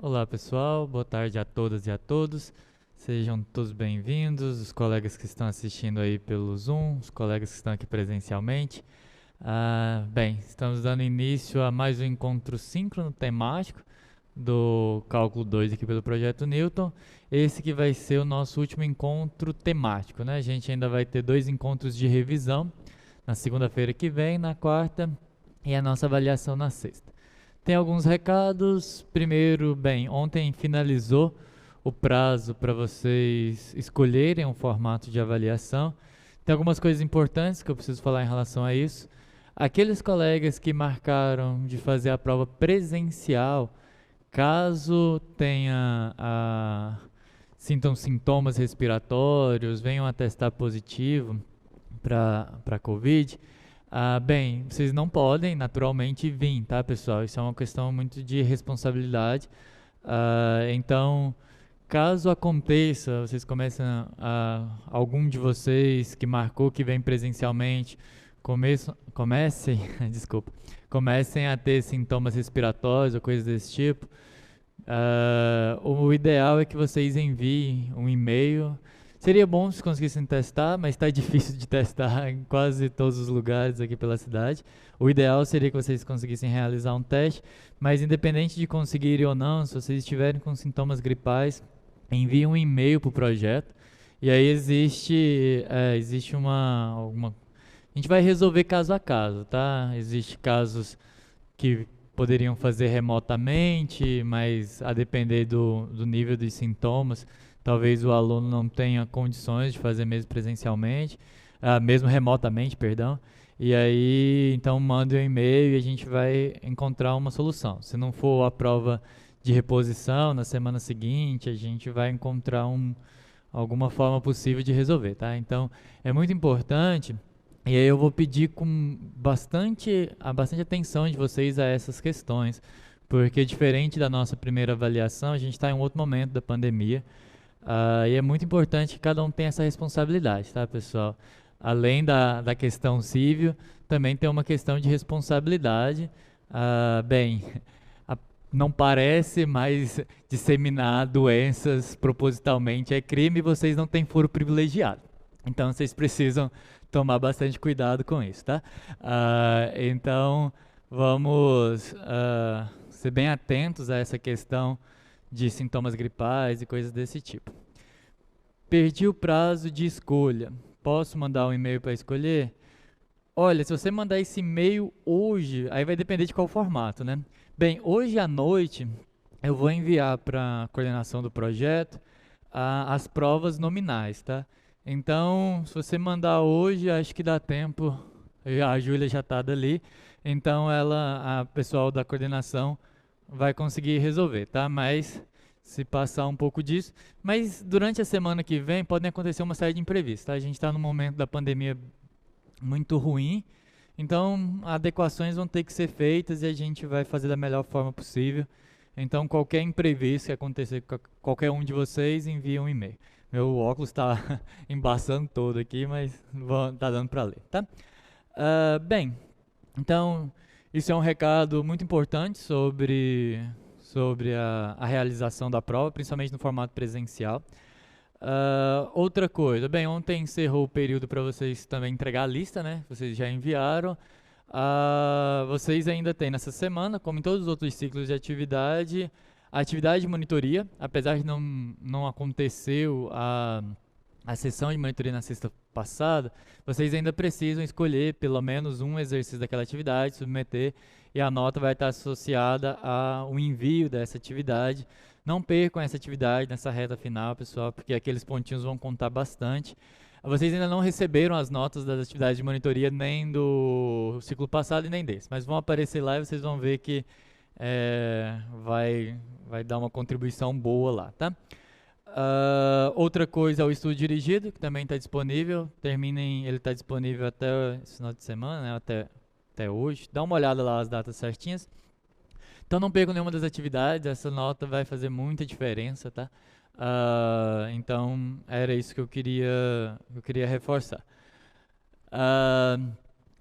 Olá pessoal, boa tarde a todas e a todos. Sejam todos bem-vindos, os colegas que estão assistindo aí pelo Zoom, os colegas que estão aqui presencialmente. Bem, estamos dando início a mais um encontro síncrono temático do Cálculo 2 aqui pelo Projeto Newton. Esse que vai ser o nosso último encontro temático, né? A gente ainda vai ter 2 encontros de revisão, na segunda-feira que vem, na quarta, e a nossa avaliação na sexta. Tem alguns recados. Primeiro, bem, ontem finalizou o prazo para vocês escolherem um formato de avaliação. Tem algumas coisas importantes que eu preciso falar em relação a isso. Aqueles colegas que marcaram de fazer a prova presencial, caso sintam sintomas respiratórios, venham a testar positivo para COVID, bem, vocês não podem naturalmente vir, tá, pessoal? Isso é uma questão muito de responsabilidade. Então, caso aconteça, vocês algum de vocês que marcou que vem presencialmente, comecem, desculpa, comecem a ter sintomas respiratórios ou coisas desse tipo, o ideal é que vocês enviem um e-mail. Seria bom se conseguissem testar, mas está difícil de testar em quase todos os lugares aqui pela cidade. O ideal seria que vocês conseguissem realizar um teste, mas independente de conseguirem ou não, se vocês estiverem com sintomas gripais, enviem um e-mail para o projeto. E aí existe a gente vai resolver caso a caso, tá? Existem casos que poderiam fazer remotamente, mas a depender do nível dos sintomas, talvez o aluno não tenha condições de fazer mesmo presencialmente, mesmo remotamente, perdão. E aí, então manda um e-mail e a gente vai encontrar uma solução. Se não for a prova de reposição na semana seguinte, a gente vai encontrar alguma forma possível de resolver, tá? Então, é muito importante, e aí eu vou pedir com bastante atenção de vocês a essas questões, porque diferente da nossa primeira avaliação, a gente está em um outro momento da pandemia. E é muito importante que cada um tenha essa responsabilidade, tá, pessoal? Além da questão civil, também tem uma questão de responsabilidade. Bem, não parece, mas disseminar doenças propositalmente é crime e vocês não têm foro privilegiado. Então, vocês precisam tomar bastante cuidado com isso, tá? Então, vamos ser bem atentos a essa questão de sintomas gripais e coisas desse tipo. Perdi o prazo de escolha. Posso mandar um e-mail para escolher? Olha, se você mandar esse e-mail hoje, aí vai depender de qual formato, né? Bem, hoje à noite eu vou enviar para a coordenação do projeto as provas nominais, tá? Então, se você mandar hoje, acho que dá tempo. A Júlia já está dali, então a pessoal da coordenação vai conseguir resolver, tá? Mas se passar um pouco disso, mas durante a semana que vem podem acontecer uma série de imprevistos, tá? A gente está num momento da pandemia muito ruim, então adequações vão ter que ser feitas e a gente vai fazer da melhor forma possível. Então qualquer imprevisto que acontecer com qualquer um de vocês, envia um e-mail. Meu óculos está embaçando todo aqui, mas tá dando para ler, tá? Bem, então isso é um recado muito importante sobre a realização da prova, principalmente no formato presencial. Outra coisa, bem, ontem encerrou o período para vocês também entregar a lista, né? Vocês já enviaram. Vocês ainda têm nessa semana, como em todos os outros ciclos de atividade, a atividade de monitoria, apesar de não aconteceu a sessão de monitoria na sexta passada, vocês ainda precisam escolher pelo menos um exercício daquela atividade, submeter, e a nota vai estar associada ao envio dessa atividade. Não percam essa atividade nessa reta final, pessoal, porque aqueles pontinhos vão contar bastante. Vocês ainda não receberam as notas das atividades de monitoria nem do ciclo passado e nem desse, mas vão aparecer lá e vocês vão ver que vai dar uma contribuição boa lá, tá? Outra coisa é o estudo dirigido, que também está disponível. Ele está disponível até esse final de semana, né? Até hoje. Dá uma olhada lá as datas certinhas. Então não percam nenhuma das atividades, essa nota vai fazer muita diferença, tá? Então era isso que eu queria reforçar.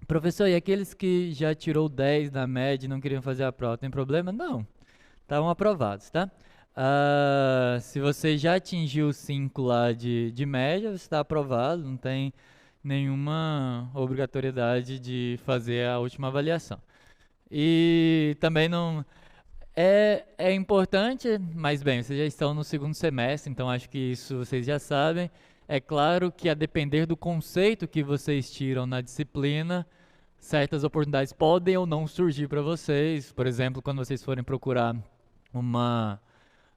Professor, e aqueles que já tirou 10 na média e não queriam fazer a prova, tem problema? Não, estavam aprovados, tá? Se você já atingiu 5 lá de média, você está aprovado, não tem nenhuma obrigatoriedade de fazer a última avaliação. E também não. É importante, mas bem, vocês já estão no segundo semestre, então acho que isso vocês já sabem. É claro que a depender do conceito que vocês tiram na disciplina, certas oportunidades podem ou não surgir para vocês. Por exemplo, quando vocês forem procurar uma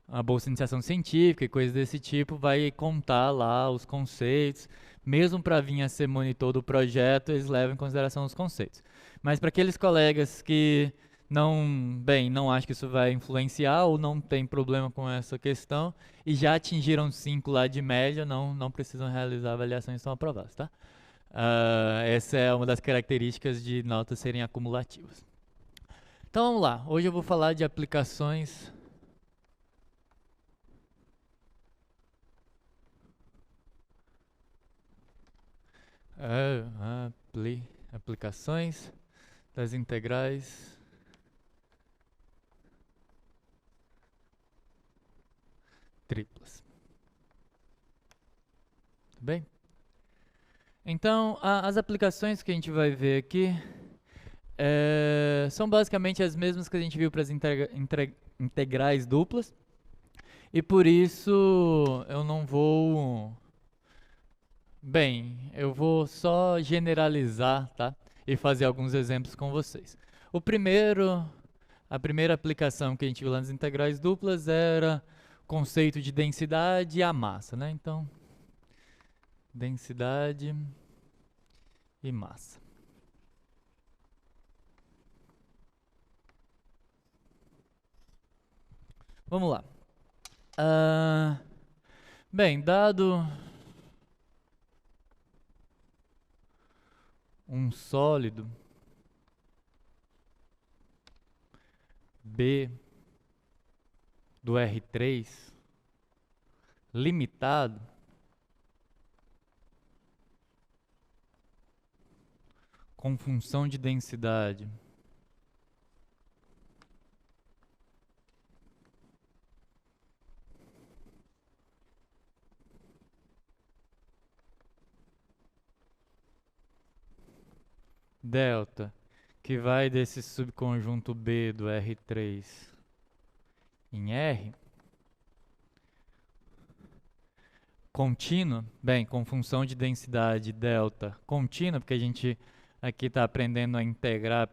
a bolsa de iniciação científica e coisas desse tipo, vai contar lá os conceitos. Mesmo para vir a ser monitor do projeto, eles levam em consideração os conceitos. Mas para aqueles colegas que não acho que isso vai influenciar ou não tem problema com essa questão e já atingiram 5 lá de média, não precisam realizar avaliações e estão aprovados, tá? Essa é uma das características de notas serem acumulativas. Então vamos lá, hoje eu vou falar de aplicações. Aplicações das integrais triplas. Tudo bem? Então, as aplicações que a gente vai ver aqui são basicamente as mesmas que a gente viu para as integrais duplas. E por isso eu não vou... Bem, eu vou só generalizar, tá? E fazer alguns exemplos com vocês. A primeira aplicação que a gente viu lá nas integrais duplas era o conceito de densidade e a massa, né? Então, densidade e massa. Vamos lá. Bem, dado um sólido B do R3 limitado, com função de densidade delta, que vai desse subconjunto B do R3 em R, contínua, bem, com função de densidade delta contínua, porque a gente aqui está aprendendo a integrar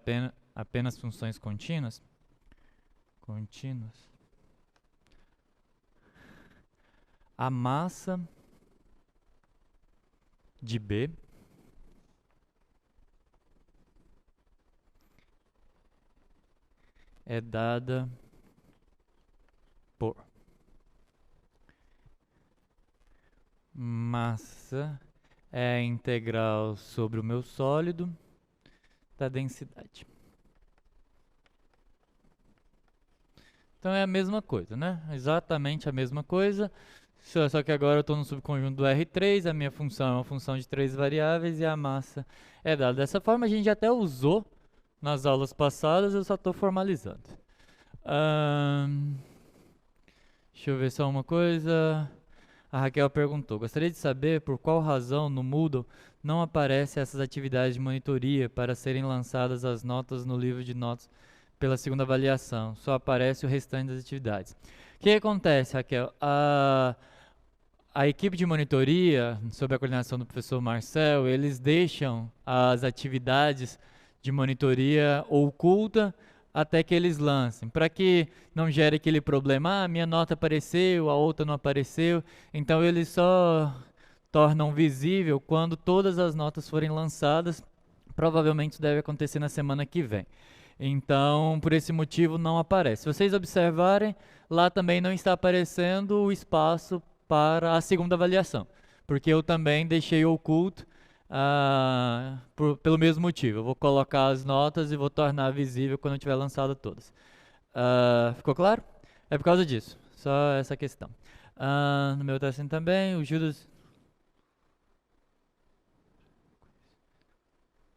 apenas funções contínuas. A massa de B é dada por massa é a integral sobre o meu sólido da densidade. Então é a mesma coisa, né? Exatamente a mesma coisa, só que agora eu estou no subconjunto do R3, a minha função é uma função de 3 variáveis e a massa é dada dessa forma. A gente até usou nas aulas passadas, eu só estou formalizando. Deixa eu ver só uma coisa. A Raquel perguntou: gostaria de saber por qual razão no Moodle não aparecem essas atividades de monitoria para serem lançadas as notas no livro de notas pela segunda avaliação. Só aparece o restante das atividades. O que acontece, Raquel? A equipe de monitoria, sob a coordenação do professor Marcel, eles deixam as atividades de monitoria oculta até que eles lancem, para que não gere aquele problema, minha nota apareceu, a outra não apareceu. Então eles só tornam visível quando todas as notas forem lançadas. Provavelmente isso deve acontecer na semana que vem. Então, por esse motivo, não aparece. Se vocês observarem, lá também não está aparecendo o espaço para a segunda avaliação, porque eu também deixei oculto pelo mesmo motivo. Eu vou colocar as notas e vou tornar visível quando eu tiver lançado todas. Ficou claro? É por causa disso, só essa questão. No meu está assim também, o Judas...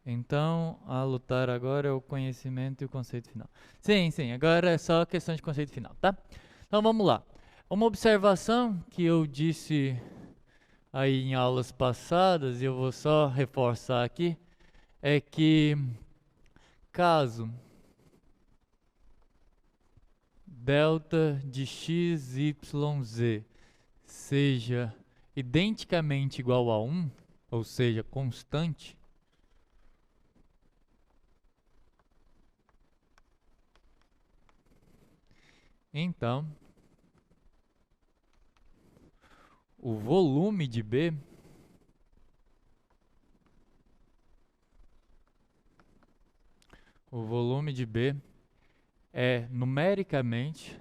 Então, a lutar agora é o conhecimento e o conceito final. Sim, agora é só questão de conceito final, tá? Então vamos lá. Uma observação que eu disse aí em aulas passadas, e eu vou só reforçar aqui, é que caso delta de x, y, z seja identicamente igual a 1, ou seja, constante, então o volume de B é numericamente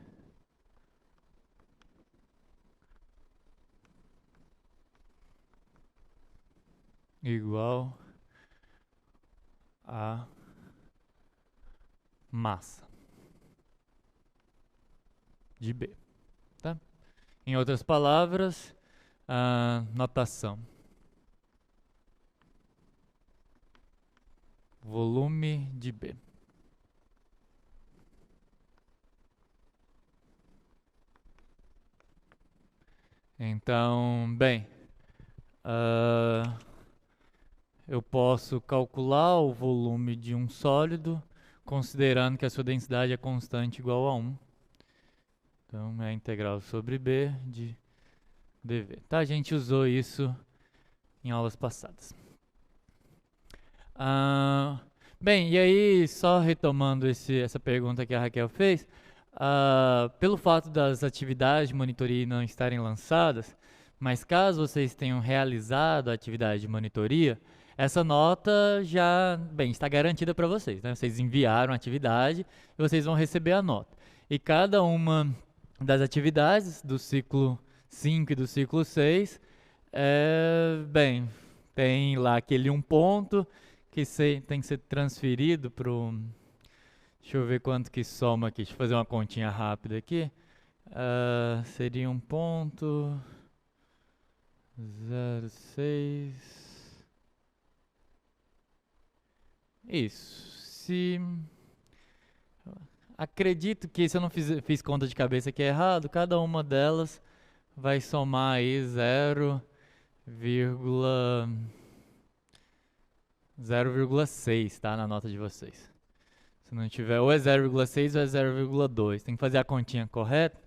igual a massa de B, tá? Em outras palavras, a notação. Volume de B. Então, bem, eu posso calcular o volume de um sólido considerando que a sua densidade é constante igual a 1. Então, é a integral sobre B de dV. Tá? A gente usou isso em aulas passadas. Bem, e aí, só retomando essa pergunta que a Raquel fez, pelo fato das atividades de monitoria não estarem lançadas, mas caso vocês tenham realizado a atividade de monitoria, essa nota já, bem, está garantida para vocês, né? Vocês enviaram a atividade e vocês vão receber a nota. E cada uma das atividades do ciclo 5 e do ciclo 6, bem, tem lá aquele 1 ponto que tem que ser transferido para o... Deixa eu ver quanto que soma aqui. Deixa eu fazer uma continha rápida aqui. Seria 1 ponto... 0,6... Isso. Acredito que se eu não fiz conta de cabeça aqui errado, cada uma delas vai somar aí 0,6, tá? Na nota de vocês. Se não tiver, ou é 0,6 ou é 0,2. Tem que fazer a continha correta.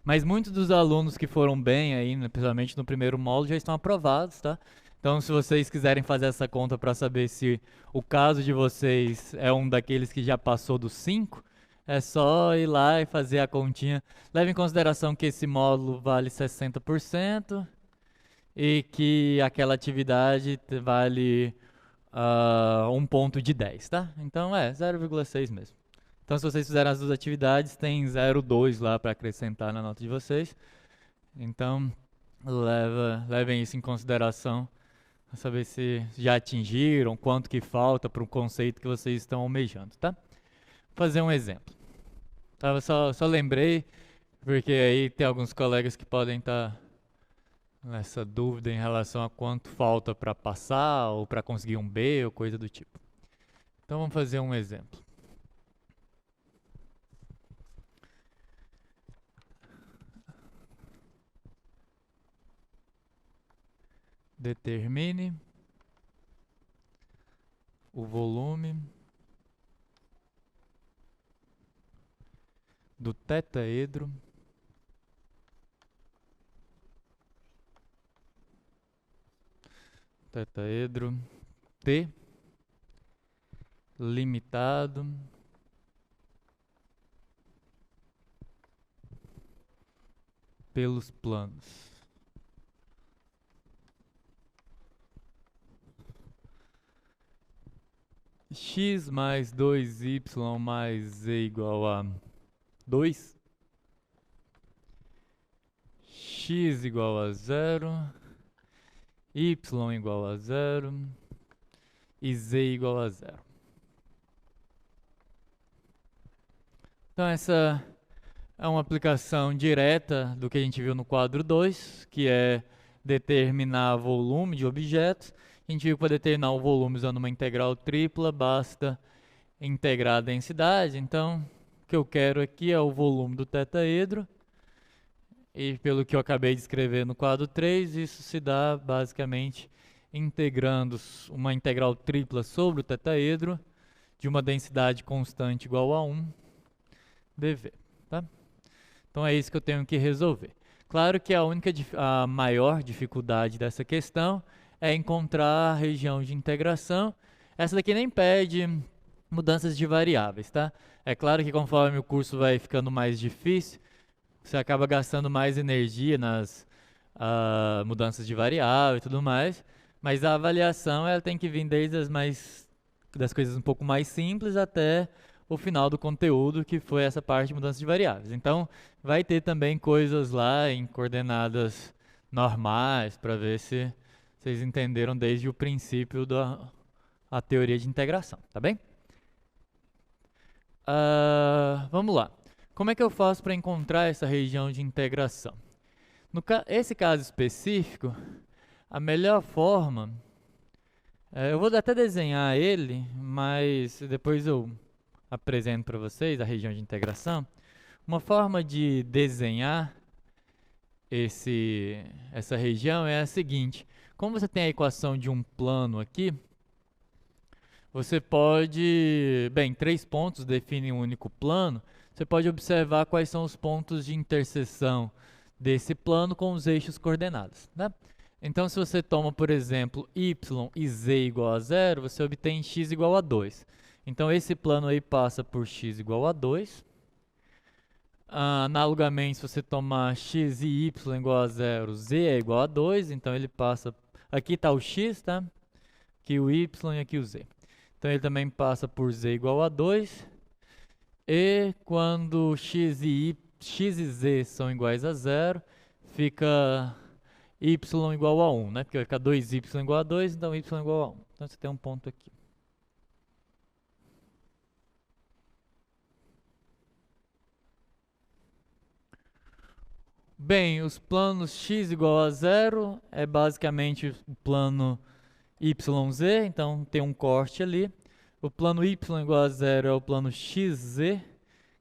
Mas muitos dos alunos que foram bem aí, principalmente no primeiro módulo, já estão aprovados, tá? Então, se vocês quiserem fazer essa conta para saber se o caso de vocês é um daqueles que já passou dos 5, é só ir lá e fazer a continha. Leve em consideração que esse módulo vale 60% e que aquela atividade vale 1 ponto de 10, tá? Então, 0,6 mesmo. Então, se vocês fizerem as duas atividades, tem 0,2 lá para acrescentar na nota de vocês. Então, levem isso em consideração, para saber se já atingiram, quanto que falta para o conceito que vocês estão almejando, tá? Vou fazer um exemplo. Só lembrei, porque aí tem alguns colegas que podem estar nessa dúvida em relação a quanto falta para passar, ou para conseguir um B, ou coisa do tipo. Então, vamos fazer um exemplo. Determine o volume do tetaedro T limitado pelos planos x mais 2y mais z igual a 2, x igual a 0, y igual a 0 e z igual a 0. Então, essa é uma aplicação direta do que a gente viu no quadro 2, que é determinar volume de objetos. A gente viu que para determinar o volume usando uma integral tripla, basta integrar a densidade. Então, o que eu quero aqui é o volume do tetaedro. E pelo que eu acabei de escrever no quadro 3, isso se dá basicamente integrando uma integral tripla sobre o tetaedro de uma densidade constante igual a 1 dv. Tá? Então é isso que eu tenho que resolver. Claro que a maior dificuldade dessa questão é encontrar a região de integração. Essa daqui nem pede mudanças de variáveis, tá? É claro que conforme o curso vai ficando mais difícil, você acaba gastando mais energia nas mudanças de variável e tudo mais, mas a avaliação ela tem que vir desde das coisas um pouco mais simples até o final do conteúdo, que foi essa parte de mudança de variáveis. Então, vai ter também coisas lá em coordenadas normais, para ver se vocês entenderam desde o princípio da teoria de integração, tá bem? Vamos lá. Como é que eu faço para encontrar essa região de integração? Esse caso específico, a melhor forma... eu vou até desenhar ele, mas depois eu apresento para vocês a região de integração. Uma forma de desenhar essa região é a seguinte. Como você tem a equação de um plano aqui, você pode... Bem, 3 pontos definem um único plano. Você pode observar quais são os pontos de interseção desse plano com os eixos coordenados, né? Então, se você toma, por exemplo, y e z igual a 0, você obtém x igual a 2. Então, esse plano aí passa por x igual a 2. Analogamente, se você tomar x e y igual a 0, z é igual a 2. Então, ele passa... Aqui está o x, tá? Aqui o y e aqui o z. Então, ele também passa por z igual a 2. E quando x e z são iguais a 0, fica y igual a 1, né? Porque vai ficar 2y igual a 2, então y igual a 1. Então você tem um ponto aqui. Bem, os planos x igual a 0 é basicamente o plano yz, então tem um corte ali. O plano y igual a 0 é o plano xz,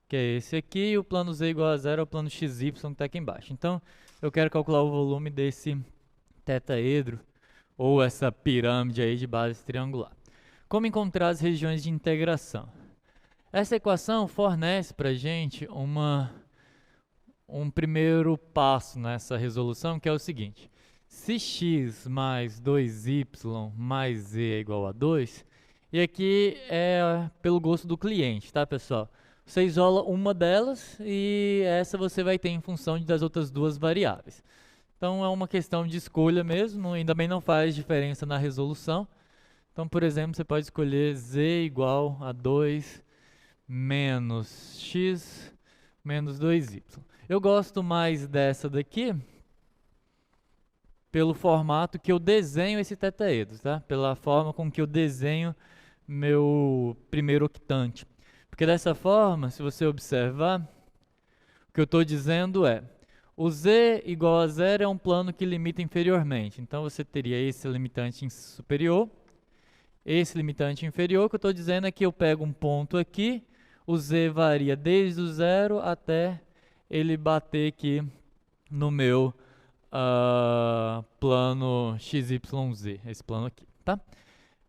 que é esse aqui, e o plano z igual a 0 é o plano xy, que está aqui embaixo. Então, eu quero calcular o volume desse tetaedro, ou essa pirâmide aí de base triangular. Como encontrar as regiões de integração? Essa equação fornece para a gente um primeiro passo nessa resolução, que é o seguinte. Se x mais 2y mais z é igual a 2, e aqui é pelo gosto do cliente, tá, pessoal? Você isola uma delas e essa você vai ter em função das outras duas variáveis. Então é uma questão de escolha mesmo, ainda bem não faz diferença na resolução. Então, por exemplo, você pode escolher z igual a 2 menos x menos 2y. Eu gosto mais dessa daqui pelo formato que eu desenho esse tetaedro, tá? Pela forma com que eu desenho meu primeiro octante. Porque dessa forma, se você observar, o que eu estou dizendo é, o z igual a 0 é um plano que limita inferiormente. Então, você teria esse limitante superior, esse limitante inferior. O que eu estou dizendo é que eu pego um ponto aqui, o z varia desde o 0 até ele bater aqui no meu plano XYZ, esse plano aqui, tá?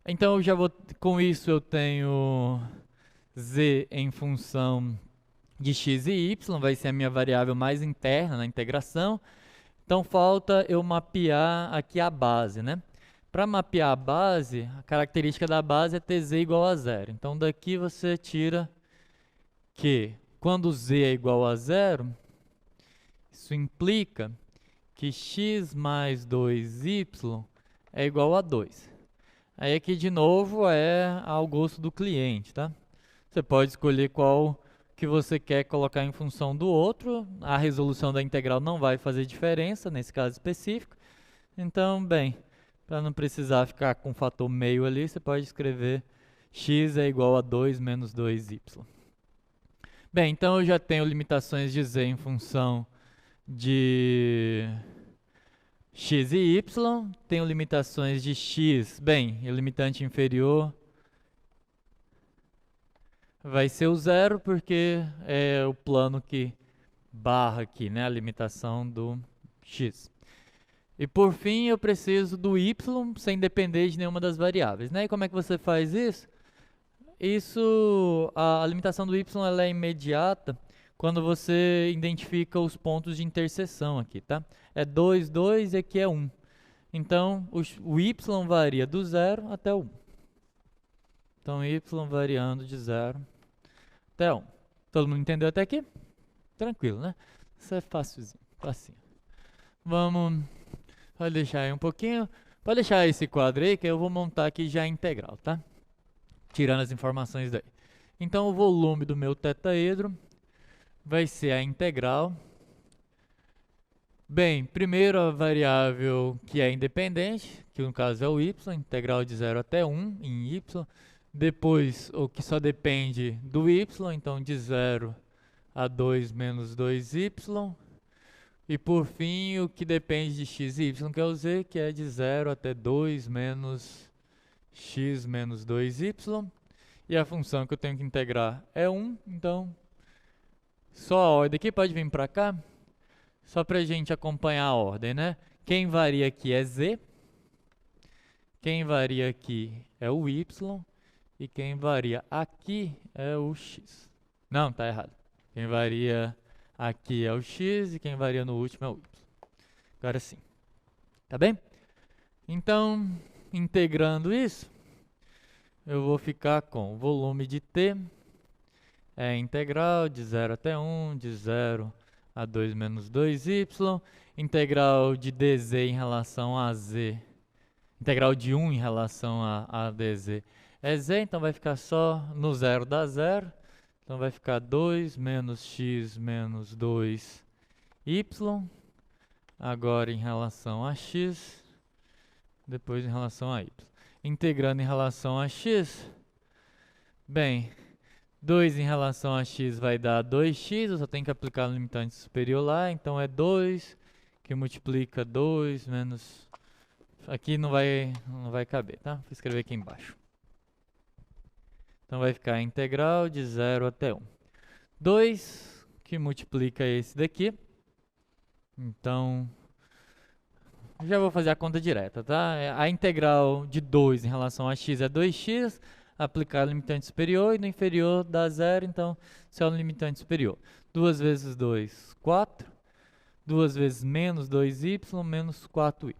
Então, eu já vou, com isso eu tenho z em função de x e y, vai ser a minha variável mais interna na integração. Então, falta eu mapear aqui a base, né? Para mapear a base, a característica da base é ter z igual a 0. Então, daqui você tira que quando z é igual a 0, isso implica que x mais 2y é igual a 2. Aí aqui de novo é ao gosto do cliente, tá? Você pode escolher qual que você quer colocar em função do outro. A resolução da integral não vai fazer diferença nesse caso específico. Então, bem, para não precisar ficar com o fator meio ali, você pode escrever x é igual a 2 menos 2y. Bem, então eu já tenho limitações de z em função de x e y, tenho limitações de x, bem, o limitante inferior vai ser o 0, porque é o plano que barra aqui, né? A limitação do x. E por fim, eu preciso do y sem depender de nenhuma das variáveis, né? E como é que você faz isso? A limitação do y ela é imediata quando você identifica os pontos de interseção aqui, tá? É 2, 2 e aqui é 1. Então, o y varia do 0 até o 1. Então, y variando de 0 até 1. Todo mundo entendeu até aqui? Tranquilo, né? Isso é fácilzinho, facinho. Vamos... Pode deixar aí um pouquinho. Pode deixar esse quadro aí que eu vou montar aqui já a integral, tá? Tirando as informações daí. Então, o volume do meu tetaedro vai ser a integral. Bem, primeiro a variável que é independente, que no caso é o y, integral de 0 até 1 em y. Depois, o que só depende do y, então de 0 a 2 menos 2y. E por fim, o que depende de x e y, que é o z, que é de 0 até 2 menos x menos 2y. E a função que eu tenho que integrar é 1, então só a ordem aqui pode vir para cá, só para a gente acompanhar a ordem, né? Quem varia aqui é z, quem varia aqui é o y, e quem varia aqui é o x. Não, tá errado. Quem varia aqui é o x e quem varia no último é o y. Agora sim. Tá bem? Então, integrando isso, eu vou ficar com o volume de t é integral de 0 até 1, de 0 a 2 menos 2y, integral de dz em relação a z, integral de 1 em relação a dz é z, então vai ficar só no 0 dá 0, então vai ficar 2 menos x menos 2y, agora em relação a x, depois em relação a y. Integrando em relação a x, bem, 2 em relação a x vai dar 2x, eu só tenho que aplicar no limitante superior lá, então é 2 que multiplica 2 menos... Aqui não vai caber, tá? Vou escrever aqui embaixo. Então vai ficar a integral de 0 até 1. 2 que multiplica esse daqui, então... Já vou fazer a conta direta, tá? A integral de 2 em relação a x é 2x, aplicar o limitante superior, e no inferior dá 0, então se é o limitante superior. 2 vezes 2, 4. 2 vezes menos 2y, menos 4y.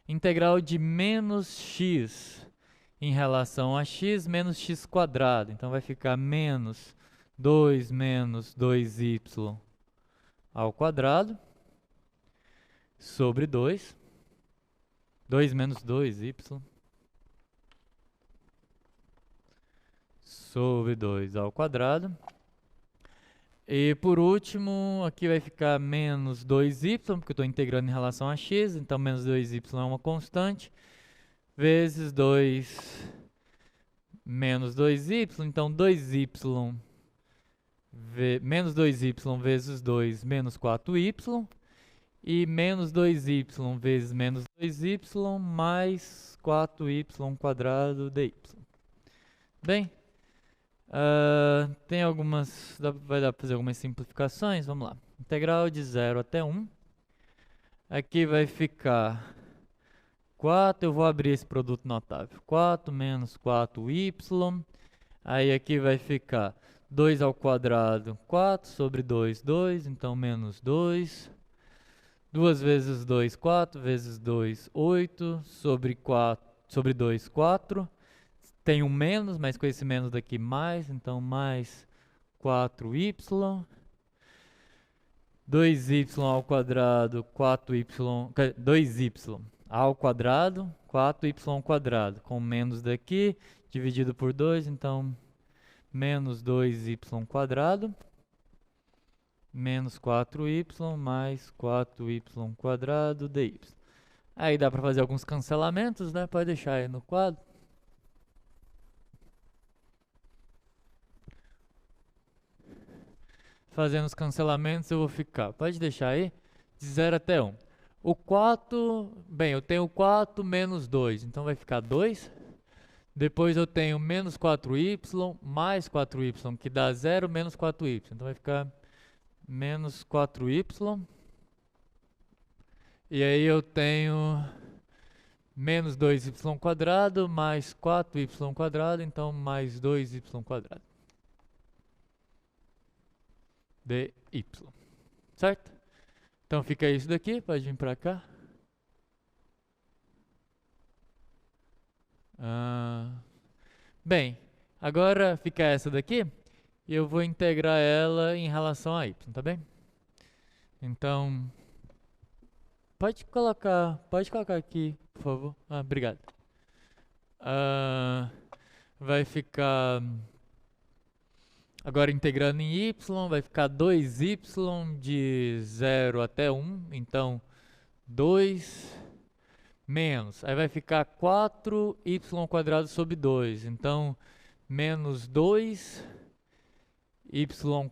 Integral de menos x em relação a x, menos x quadrado. Então vai ficar menos 2 menos 2y ao quadrado sobre 2. 2 menos 2y sobre 2 ao quadrado. E por último, aqui vai ficar menos 2y, porque eu estou integrando em relação a x, então menos 2y é uma constante, vezes 2 menos 2y, então 2y, menos 2y vezes 2, menos 4y, e menos 2y vezes menos 2y, mais 4y quadrado dy. Bem, tem algumas, vai dar para fazer algumas simplificações, vamos lá. Integral de 0 até 1. Aqui vai ficar 4, eu vou abrir esse produto notável. 4 menos 4y. Aí aqui vai ficar 2 ao quadrado, 4 sobre 2, 2, então menos 2. 2 vezes 2, 4, vezes 2, 8, sobre 2, 4. Tem um menos, mas com esse menos daqui mais, então mais 4y. 2y ao quadrado, 4y, 2y ao quadrado, 4y ao quadrado, com menos daqui, dividido por 2, então menos 2y quadrado, menos 4y, mais 4y quadrado dy. Aí dá para fazer alguns cancelamentos, né? Pode deixar aí no quadro. Fazendo os cancelamentos, eu vou ficar, pode deixar aí, de 0 até 1. O 4, bem, eu tenho 4 menos 2, então vai ficar 2. Depois eu tenho menos 4y, mais 4y, que dá 0 menos 4y. Então vai ficar menos 4y. E aí eu tenho menos 2y quadrado mais 4y quadrado, então mais 2y quadrado. dy. Certo? Então fica isso daqui, pode vir para cá. Bem, agora fica essa daqui e eu vou integrar ela em relação a y, tá bem? Então, pode colocar aqui, por favor. Obrigado. Vai ficar, agora integrando em y, vai ficar 2y de 0 até 1, então 2 menos, aí vai ficar 4y quadrado sobre 2, então menos 2y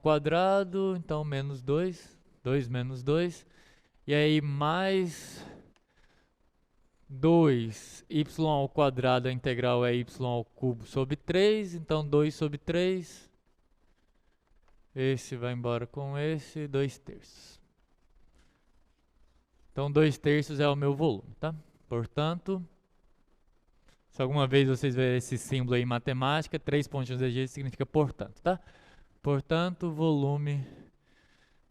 quadrado, então menos 2 menos 2, e aí mais 2y ao quadrado, a integral é y ao cubo sobre 3, então 2 sobre 3, esse vai embora com esse, 2/3. Então 2/3 é o meu volume, tá? Portanto, se alguma vez vocês verem esse símbolo aí em matemática, 3 pontinhos de G significa portanto, tá? Portanto, volume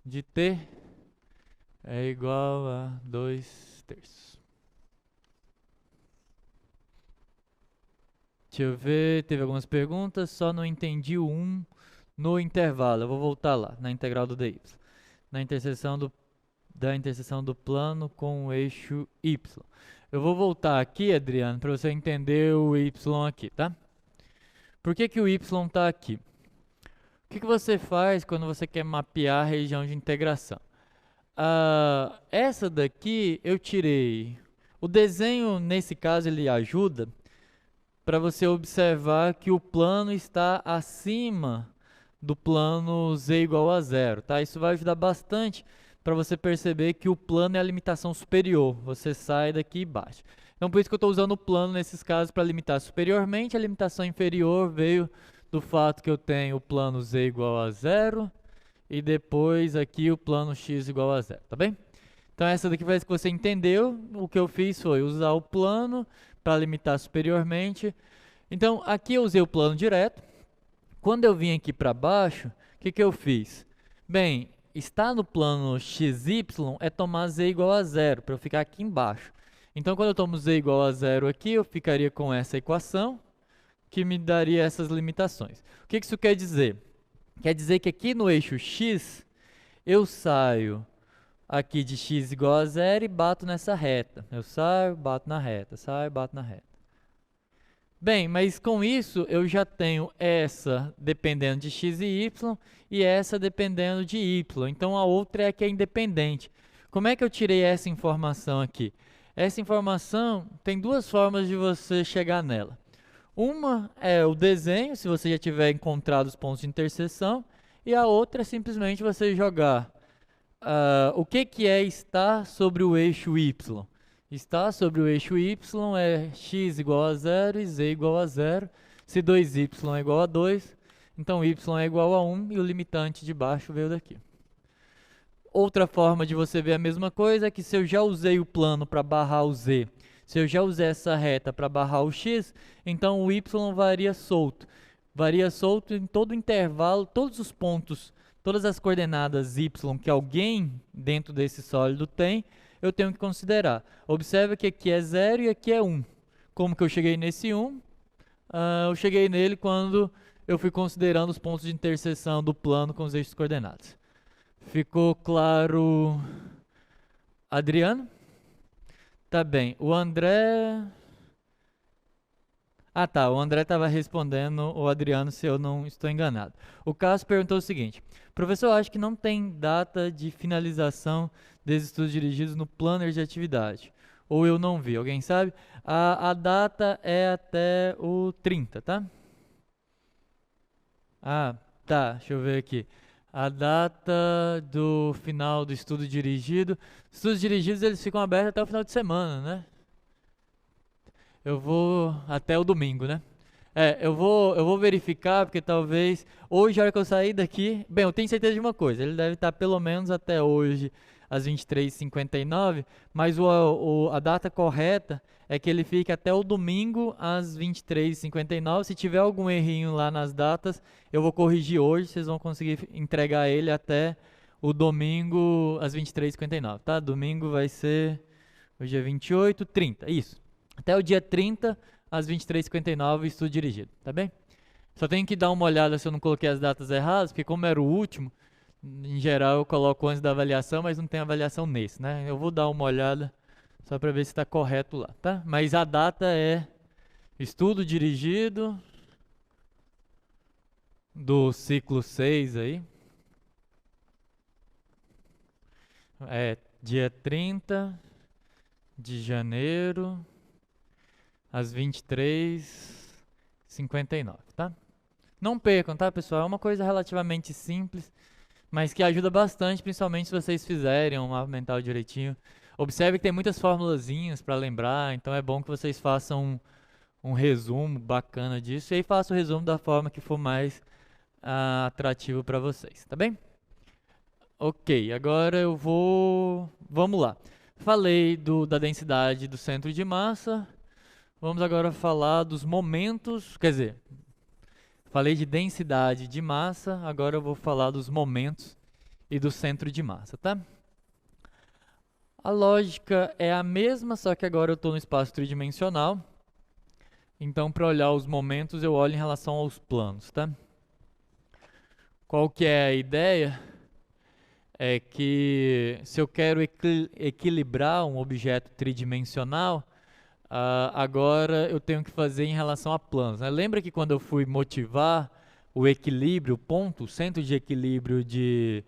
de T é igual a 2/3. Deixa eu ver, teve algumas perguntas, só não entendi o 1 no intervalo. Eu vou voltar lá, na integral do dy. Na interseção da interseção do plano com o eixo y. Eu vou voltar aqui, Adriano, para você entender o y aqui, tá? Por que o y está aqui? O que você faz quando você quer mapear a região de integração? Essa daqui eu tirei. O desenho, nesse caso, ele ajuda para você observar que o plano está acima do plano z igual a 0, tá? Isso vai ajudar bastante para você perceber que o plano é a limitação superior. Você sai daqui e baixa. Então, por isso que eu estou usando o plano nesses casos para limitar superiormente. A limitação inferior veio do fato que eu tenho o plano z igual a 0 e depois aqui o plano x igual a 0, tá bem? Então, essa daqui vai ser que você entendeu. O que eu fiz foi usar o plano para limitar superiormente. Então, aqui eu usei o plano direto. Quando eu vim aqui para baixo, o que eu fiz? Bem, estar no plano xy é tomar z igual a 0, para eu ficar aqui embaixo. Então, quando eu tomo z igual a 0 aqui, eu ficaria com essa equação, que me daria essas limitações. O que isso quer dizer? Quer dizer que aqui no eixo x, eu saio aqui de x igual a 0 e bato nessa reta. Eu saio, bato na reta, saio, bato na reta. Bem, mas com isso eu já tenho essa dependendo de x e y e essa dependendo de y. Então a outra é a que é independente. Como é que eu tirei essa informação aqui? Essa informação tem duas formas de você chegar nela. Uma é o desenho, se você já tiver encontrado os pontos de interseção, e a outra é simplesmente você jogar o que é estar sobre o eixo y. Estar sobre o eixo y é x igual a 0 e z igual a 0. Se 2y é igual a 2, então y é igual a 1 e o limitante de baixo veio daqui. Outra forma de você ver a mesma coisa é que se eu já usei o plano para barrar o z, se eu já usei essa reta para barrar o x, então o y varia solto. Varia solto em todo o intervalo, todos os pontos, todas as coordenadas y que alguém dentro desse sólido tem, eu tenho que considerar. Observe que aqui é 0 e aqui é 1. Como que eu cheguei nesse 1? Eu cheguei nele quando eu fui considerando os pontos de interseção do plano com os eixos coordenados. Ficou claro, Adriano? Tá bem. O André... tá. O André estava respondendo o Adriano, se eu não estou enganado. O Cássio perguntou o seguinte: professor, acho que não tem data de finalização desses estudos dirigidos no planner de atividade. Ou eu não vi, alguém sabe? A data é até o 30, tá? Tá, deixa eu ver aqui. A data do final do estudo dirigido. Os estudos dirigidos, eles ficam abertos até o final de semana, né? Eu vou até o domingo, né? Eu vou verificar, porque talvez hoje, a hora que eu sair daqui. Bem, eu tenho certeza de uma coisa: ele deve estar pelo menos até hoje, às 23h59, mas a data correta é que ele fique até o domingo, às 23h59. Se tiver algum errinho lá nas datas, eu vou corrigir hoje, vocês vão conseguir entregar ele até o domingo, às 23h59, tá? Domingo vai ser. Hoje é 28, 30, isso. Até o dia 30, às 23h59, estudo dirigido, tá bem? Só tenho que dar uma olhada se eu não coloquei as datas erradas, porque como era o último, em geral eu coloco antes da avaliação, mas não tem avaliação nesse, né? Eu vou dar uma olhada só para ver se está correto lá, tá? Mas a data é estudo dirigido do ciclo 6 aí. É dia 30 de janeiro, às 23h59, tá? Não percam, tá, pessoal? É uma coisa relativamente simples, mas que ajuda bastante, principalmente se vocês fizerem um mapa mental direitinho. Observe que tem muitas formulazinhas para lembrar, então é bom que vocês façam um resumo bacana disso e aí faça o resumo da forma que for mais atrativo para vocês, tá bem? Ok, agora eu vou. Vamos lá. Falei da densidade do centro de massa. Vamos agora falar dos momentos. Quer dizer, falei de densidade de massa. Agora eu vou falar dos momentos e do centro de massa, tá? A lógica é a mesma, só que agora eu estou no espaço tridimensional. Então, para olhar os momentos, eu olho em relação aos planos, tá? Qual que é a ideia? É que se eu quero equilibrar um objeto tridimensional, agora eu tenho que fazer em relação a planos, né? Lembra que quando eu fui motivar o equilíbrio, o ponto, o centro de equilíbrio de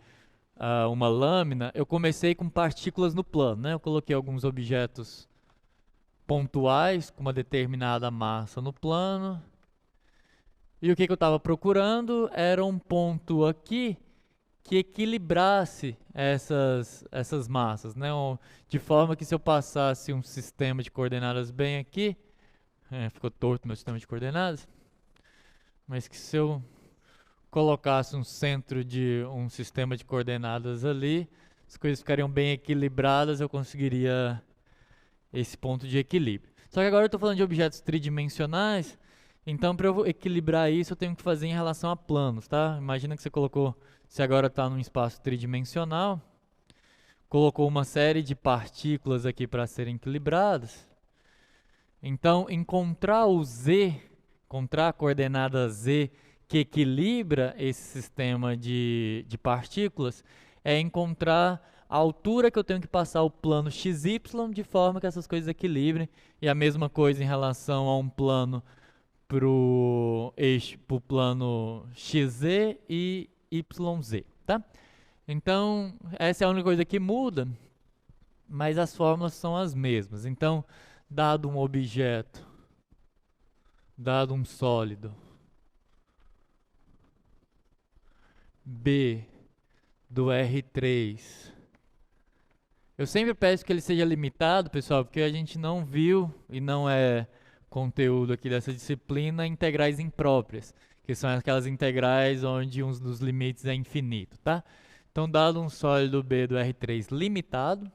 uma lâmina, eu comecei com partículas no plano, né? Eu coloquei alguns objetos pontuais com uma determinada massa no plano. E o que eu estava procurando era um ponto aqui que equilibrasse essas massas, né? De forma que se eu passasse um sistema de coordenadas bem aqui, ficou torto meu sistema de coordenadas, mas que se eu colocasse um centro de um sistema de coordenadas ali, as coisas ficariam bem equilibradas, eu conseguiria esse ponto de equilíbrio. Só que agora eu estou falando de objetos tridimensionais, então para eu equilibrar isso eu tenho que fazer em relação a planos, tá? Imagina que você colocou, se agora está num espaço tridimensional, colocou uma série de partículas aqui para serem equilibradas. Então encontrar o z, encontrar a coordenada z que equilibra esse sistema de partículas, é encontrar a altura que eu tenho que passar o plano XY de forma que essas coisas equilibrem, e a mesma coisa em relação a um plano para o plano XZ e YZ, tá? Então, essa é a única coisa que muda, mas as fórmulas são as mesmas. Então, dado um objeto, dado um sólido, B do R3. Eu sempre peço que ele seja limitado, pessoal, porque a gente não viu e não é conteúdo aqui dessa disciplina integrais impróprias, que são aquelas integrais onde um dos limites é infinito, tá? Então, dado um sólido B do R3 limitado,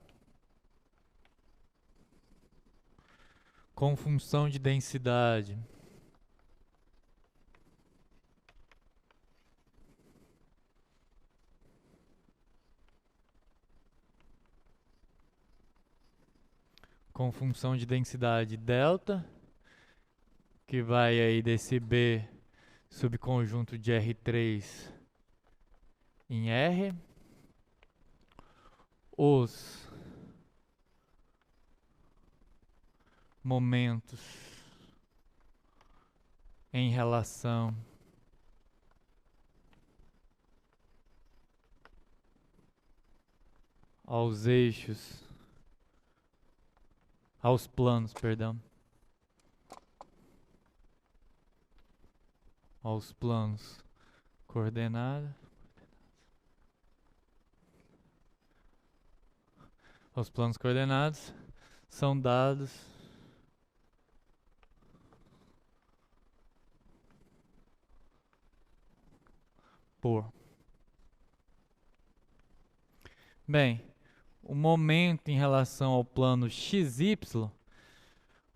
com função de densidade delta, que vai aí desse B subconjunto de R3 em R, os momentos em relação aos eixos, aos planos, perdão, aos planos coordenados, são dados por. Bem, o momento em relação ao plano XY,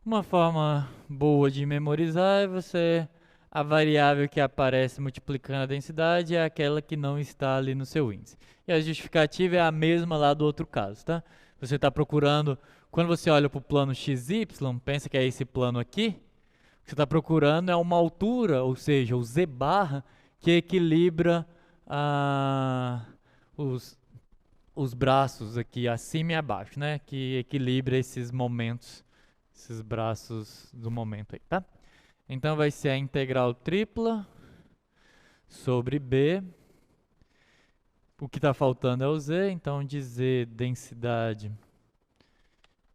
uma forma boa de memorizar é a variável que aparece multiplicando a densidade é aquela que não está ali no seu índice. E a justificativa é a mesma lá do outro caso, tá? Você está procurando, quando você olha para o plano XY, pensa que é esse plano aqui, o que você está procurando é uma altura, ou seja, o Z barra, que equilibra os braços aqui acima e abaixo, né? Que equilibra esses momentos, esses braços do momento aí, tá? Então vai ser a integral tripla sobre B. O que está faltando é o Z, então de Z densidade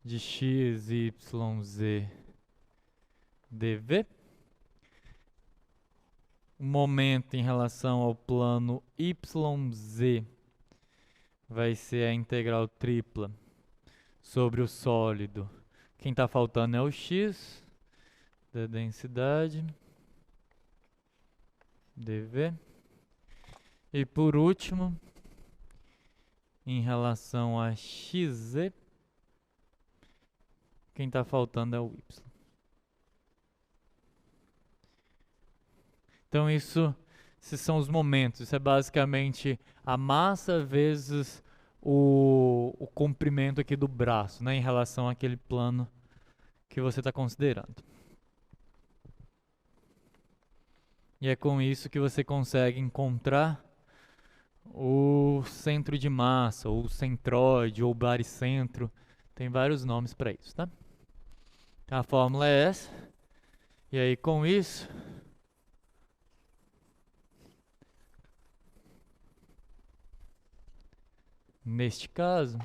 de x, y, z dv. O momento em relação ao plano YZ vai ser a integral tripla sobre o sólido. Quem está faltando é o x da densidade dv. E por último, em relação a xz, quem está faltando é o y. Então esses são os momentos. Isso é basicamente a massa vezes o comprimento aqui do braço, né, em relação àquele plano que você está considerando. E é com isso que você consegue encontrar o centro de massa, ou centroide, ou baricentro. Tem vários nomes para isso, tá? A fórmula é essa. E aí com isso, neste caso,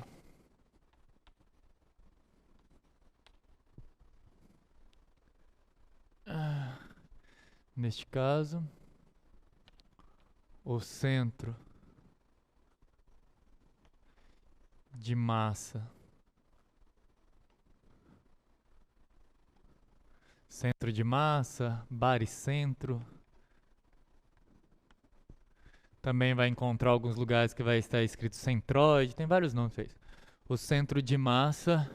o centro de massa, baricentro, também vai encontrar alguns lugares que vai estar escrito centroide, tem vários nomes para isso. O centro de massa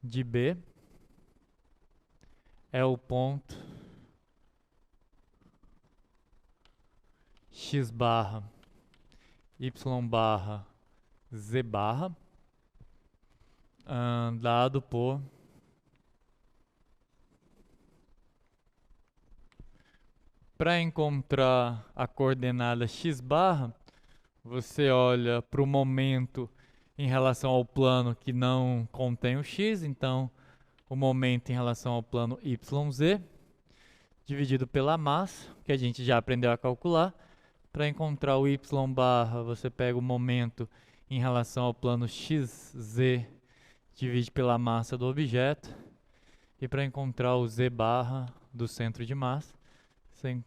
de B é o ponto x barra, y barra, z barra, dado por para encontrar a coordenada x barra, você olha para o momento em relação ao plano que não contém o x, então o momento em relação ao plano YZ, dividido pela massa, que a gente já aprendeu a calcular. Para encontrar o y barra, você pega o momento em relação ao plano XZ, divide pela massa do objeto. E para encontrar o z barra do centro de massa, você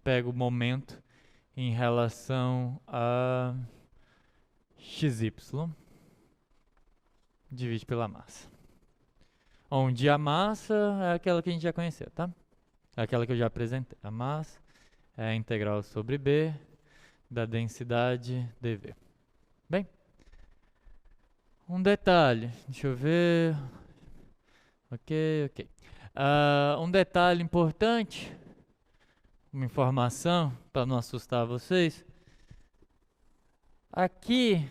pega o momento em relação a xy, divide pela massa. Onde a massa é aquela que a gente já conheceu, tá? É aquela que eu já apresentei. A massa é a integral sobre B da densidade dV. Bem, um detalhe, deixa eu ver. Ok. Um detalhe importante, uma informação para não assustar vocês. Aqui,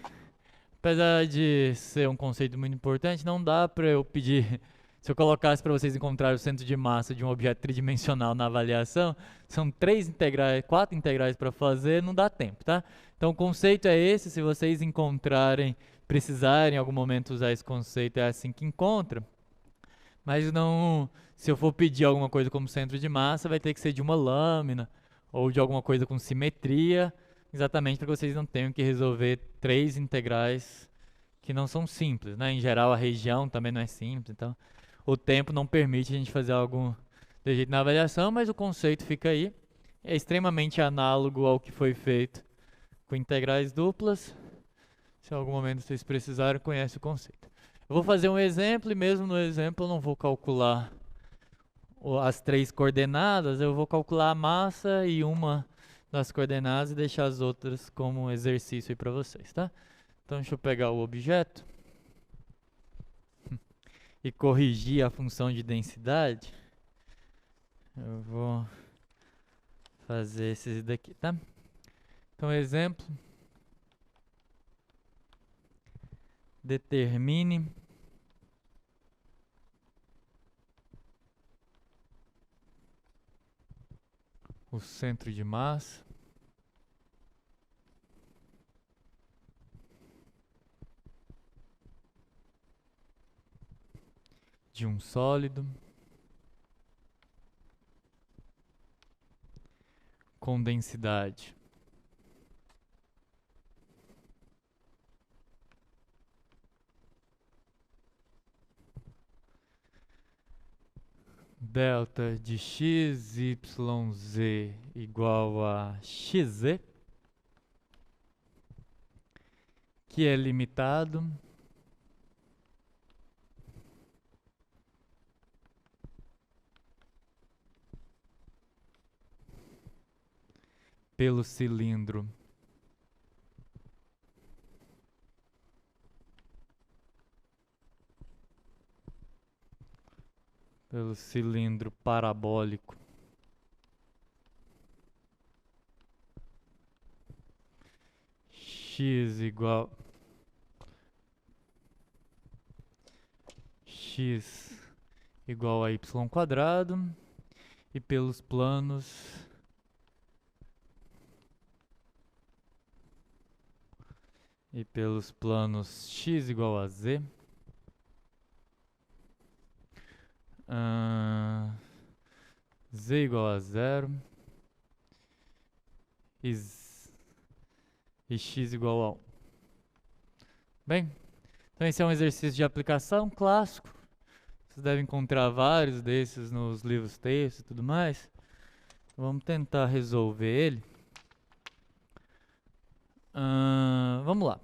apesar de ser um conceito muito importante, não dá para eu pedir. Se eu colocasse para vocês encontrarem o centro de massa de um objeto tridimensional na avaliação, são 4 integrais para fazer, não dá tempo, tá? Então o conceito é esse, se vocês precisarem em algum momento usar esse conceito, é assim que encontra. Mas não, se eu for pedir alguma coisa como centro de massa, vai ter que ser de uma lâmina ou de alguma coisa com simetria, exatamente para que vocês não tenham que resolver 3 integrais que não são simples, né? Em geral, a região também não é simples, então o tempo não permite a gente fazer algo de jeito na avaliação, mas o conceito fica aí. É extremamente análogo ao que foi feito com integrais duplas. Se em algum momento vocês precisarem, conhece o conceito. Eu vou fazer um exemplo e mesmo no exemplo eu não vou calcular as 3 coordenadas, eu vou calcular a massa e uma das coordenadas e deixar as outras como exercício aí para vocês, tá? Então deixa eu pegar o objeto e corrigir a função de densidade. Eu vou fazer esses daqui, tá? Então, exemplo. Determine o centro de massa de um sólido com densidade delta de x, y, z igual a xz, que é limitado pelo cilindro parabólico x igual a y quadrado e pelos planos x igual a z, z igual a 0 e x igual a 1. Bem, então esse é um exercício de aplicação clássico. Vocês devem encontrar vários desses nos livros textos e tudo mais. Vamos tentar resolver ele. Vamos lá.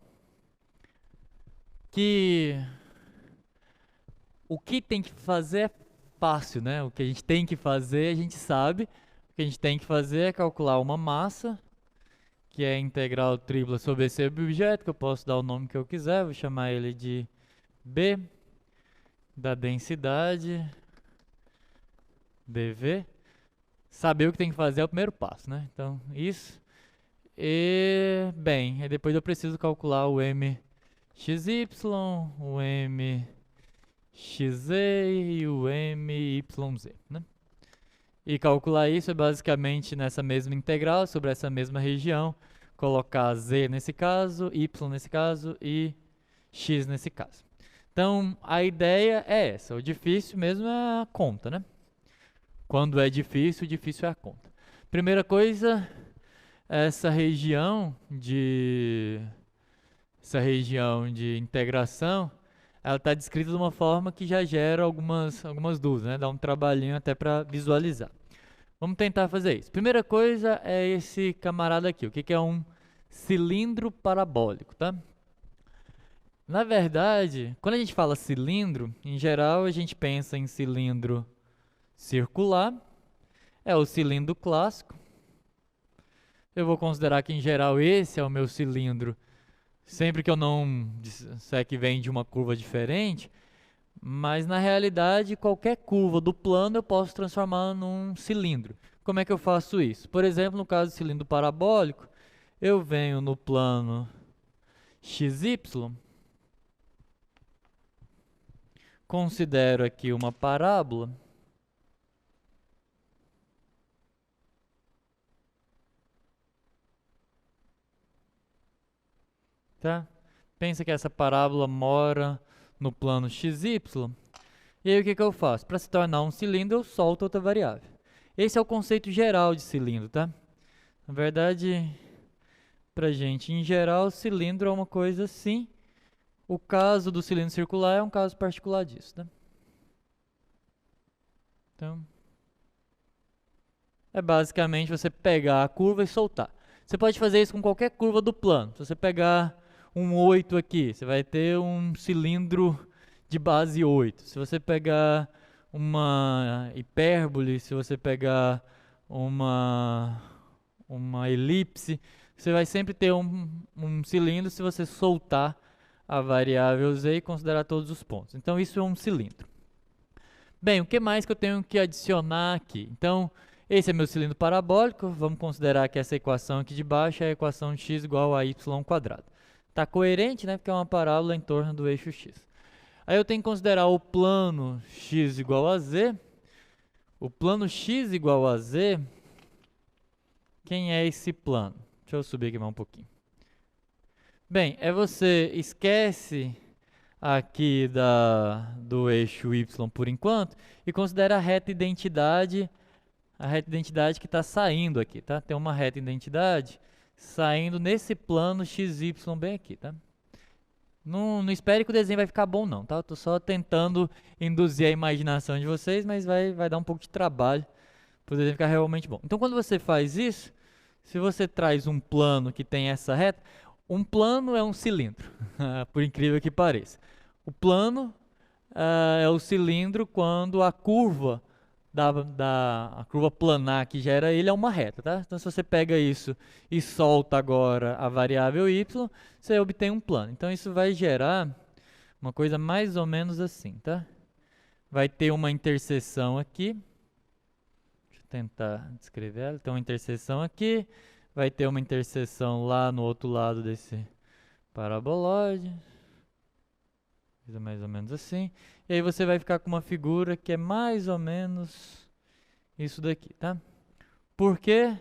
O que tem que fazer é fácil, né? O que a gente tem que fazer, a gente sabe. O que a gente tem que fazer é calcular uma massa, que é a integral tripla sobre esse objeto, que eu posso dar o nome que eu quiser, vou chamar ele de B, da densidade, dV. Saber o que tem que fazer é o primeiro passo, né? Então, isso. E, bem, aí depois eu preciso calcular o MXY, o MXZ e o MYZ, né? E calcular isso é basicamente nessa mesma integral, sobre essa mesma região, colocar Z nesse caso, Y nesse caso e X nesse caso. Então, a ideia é essa. O difícil mesmo é a conta, né? Quando é difícil, o difícil é a conta. Primeira coisa, essa região de integração, ela está descrita de uma forma que já gera algumas dúvidas, né? Dá um trabalhinho até para visualizar. Vamos tentar fazer isso. Primeira coisa é esse camarada aqui. O que é um cilindro parabólico, tá? Na verdade, quando a gente fala cilindro, em geral a gente pensa em cilindro circular. É o cilindro clássico. Eu vou considerar que em geral esse é o meu cilindro, sempre que eu não disser que vem de uma curva diferente, mas na realidade qualquer curva do plano eu posso transformar num cilindro. Como é que eu faço isso? Por exemplo, no caso do cilindro parabólico, eu venho no plano XY, considero aqui uma parábola, tá? Pensa que essa parábola mora no plano XY. E aí o que eu faço? Para se tornar um cilindro, eu solto outra variável. Esse é o conceito geral de cilindro, tá? Na verdade, pra gente, em geral, cilindro é uma coisa assim. O caso do cilindro circular é um caso particular disso, tá? Então, é basicamente você pegar a curva e soltar. Você pode fazer isso com qualquer curva do plano. Se você pegar um 8 aqui, você vai ter um cilindro de base 8. Se você pegar uma hipérbole, se você pegar um uma elipse, você vai sempre ter um cilindro se você soltar a variável z e considerar todos os pontos. Então isso é um cilindro. Bem, o que mais que eu tenho que adicionar aqui? Então, esse é meu cilindro parabólico, vamos considerar que essa equação aqui de baixo é a equação de x igual a y². Está coerente, né? Porque é uma parábola em torno do eixo x. Aí eu tenho que considerar o plano x igual a z. O plano x igual a z, quem é esse plano? Deixa eu subir aqui mais um pouquinho. Bem, você esquece aqui do eixo y por enquanto e considera a reta identidade que está saindo aqui, tá? Tem uma reta identidade saindo nesse plano xy bem aqui, tá? Não espere que o desenho vai ficar bom não, tá? Eu tô só tentando induzir a imaginação de vocês, mas vai dar um pouco de trabalho para o desenho ficar realmente bom. Então quando você faz isso, se você traz um plano que tem essa reta, um plano é um cilindro, por incrível que pareça. O plano é o cilindro quando a curva a curva planar que gera ele é uma reta, tá? Então se você pega isso e solta agora a variável y, você obtém um plano. Então isso vai gerar uma coisa mais ou menos assim, tá? Vai ter uma interseção aqui. Deixa eu tentar descrever ela. Tem uma interseção aqui. Vai ter uma interseção lá no outro lado desse parabolóide. Coisa mais ou menos assim. E aí você vai ficar com uma figura que é mais ou menos isso daqui, tá? Por quê?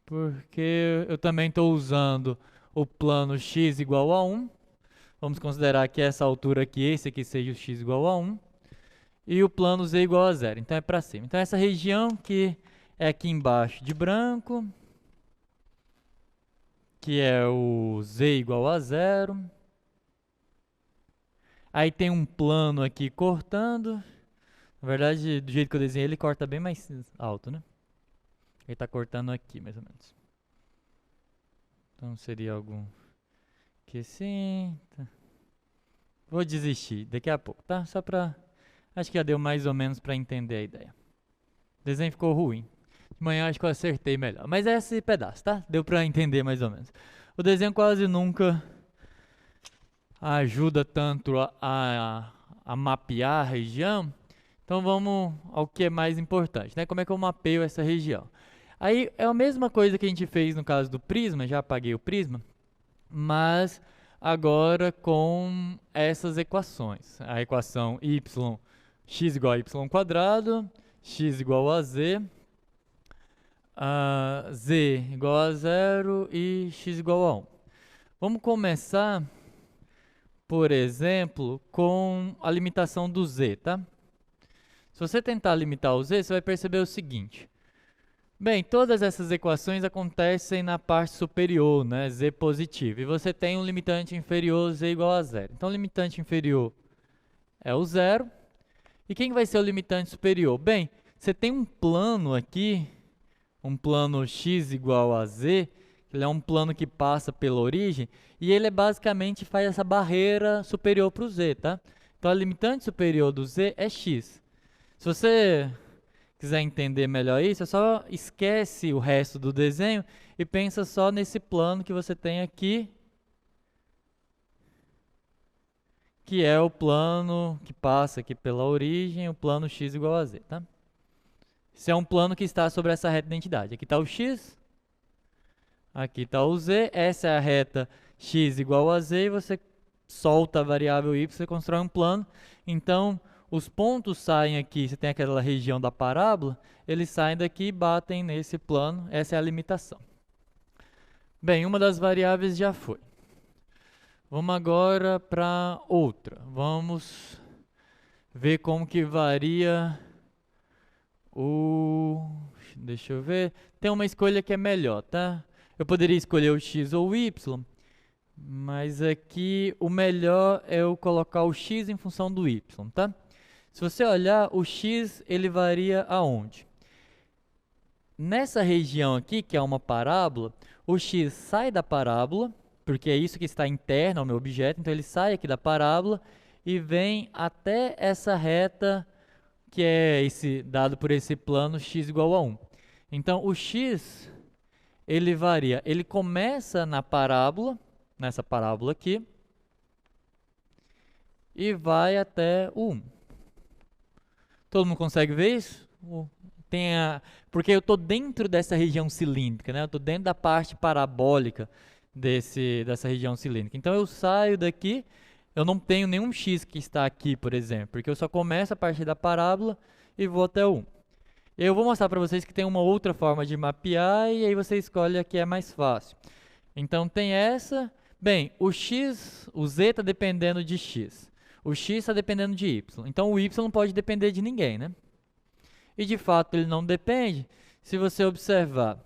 Porque eu também estou usando o plano x igual a 1. Vamos considerar que essa altura aqui, esse aqui seja o x igual a 1. E o plano z igual a 0. Então é para cima. Então essa região que é aqui embaixo de branco, que é o z igual a 0. Aí tem um plano aqui cortando. Na verdade, do jeito que eu desenhei, ele corta bem mais alto, né? Ele está cortando aqui, mais ou menos. Então seria algum que assim. Tá. Vou desistir daqui a pouco, tá? Só para... Acho que já deu mais ou menos para entender a ideia. O desenho ficou ruim. De manhã acho que eu acertei melhor. Mas é esse pedaço, tá? Deu para entender mais ou menos. O desenho quase nunca ajuda tanto a mapear a região. Então vamos ao que é mais importante, né? Como é que eu mapeio essa região? Aí é a mesma coisa que a gente fez no caso do prisma, já apaguei o prisma, mas agora com essas equações. A equação x igual a y², x igual a z, z igual a 0 e x igual a 1. Vamos começar, por exemplo, com a limitação do z, tá? Se você tentar limitar o z, você vai perceber o seguinte. Bem, todas essas equações acontecem na parte superior, né, z positivo. E você tem um limitante inferior, z igual a 0. Então, o limitante inferior é o 0. E quem vai ser o limitante superior? Bem, você tem um plano aqui, um plano x igual a z, ele é um plano que passa pela origem, e ele basicamente faz essa barreira superior para o z, tá? Então, a limitante superior do z é x. Se você quiser entender melhor isso, é só esquece o resto do desenho e pensa só nesse plano que você tem aqui, que é o plano que passa aqui pela origem, o plano x igual a z, tá? Esse é um plano que está sobre essa reta de identidade. Aqui está o x, aqui está o z, essa é a reta x igual a z, e você solta a variável y, você constrói um plano. Então, os pontos saem aqui, você tem aquela região da parábola, eles saem daqui e batem nesse plano, essa é a limitação. Bem, uma das variáveis já foi. Vamos agora para outra. Vamos ver como que varia Deixa eu ver. Tem uma escolha que é melhor, tá? Eu poderia escolher o x ou o y, mas aqui o melhor é eu colocar o x em função do y, tá? Se você olhar, o x ele varia aonde? Nessa região aqui, que é uma parábola, o x sai da parábola, porque é isso que está interno ao meu objeto, então ele sai aqui da parábola e vem até essa reta que é dado por esse plano x igual a 1. Então, o x, ele varia. Ele começa na parábola, nessa parábola aqui, e vai até o 1. Todo mundo consegue ver isso? Porque eu estou dentro dessa região cilíndrica, né? Eu estou dentro da parte parabólica dessa região cilíndrica. Então eu saio daqui, eu não tenho nenhum x que está aqui, por exemplo, porque eu só começo a partir da parábola e vou até o 1. Eu vou mostrar para vocês que tem uma outra forma de mapear e aí você escolhe a que é mais fácil. Então tem essa. Bem, o x, o z está dependendo de x. O x está dependendo de y. Então o y não pode depender de ninguém, né? E de fato ele não depende. Se você observar,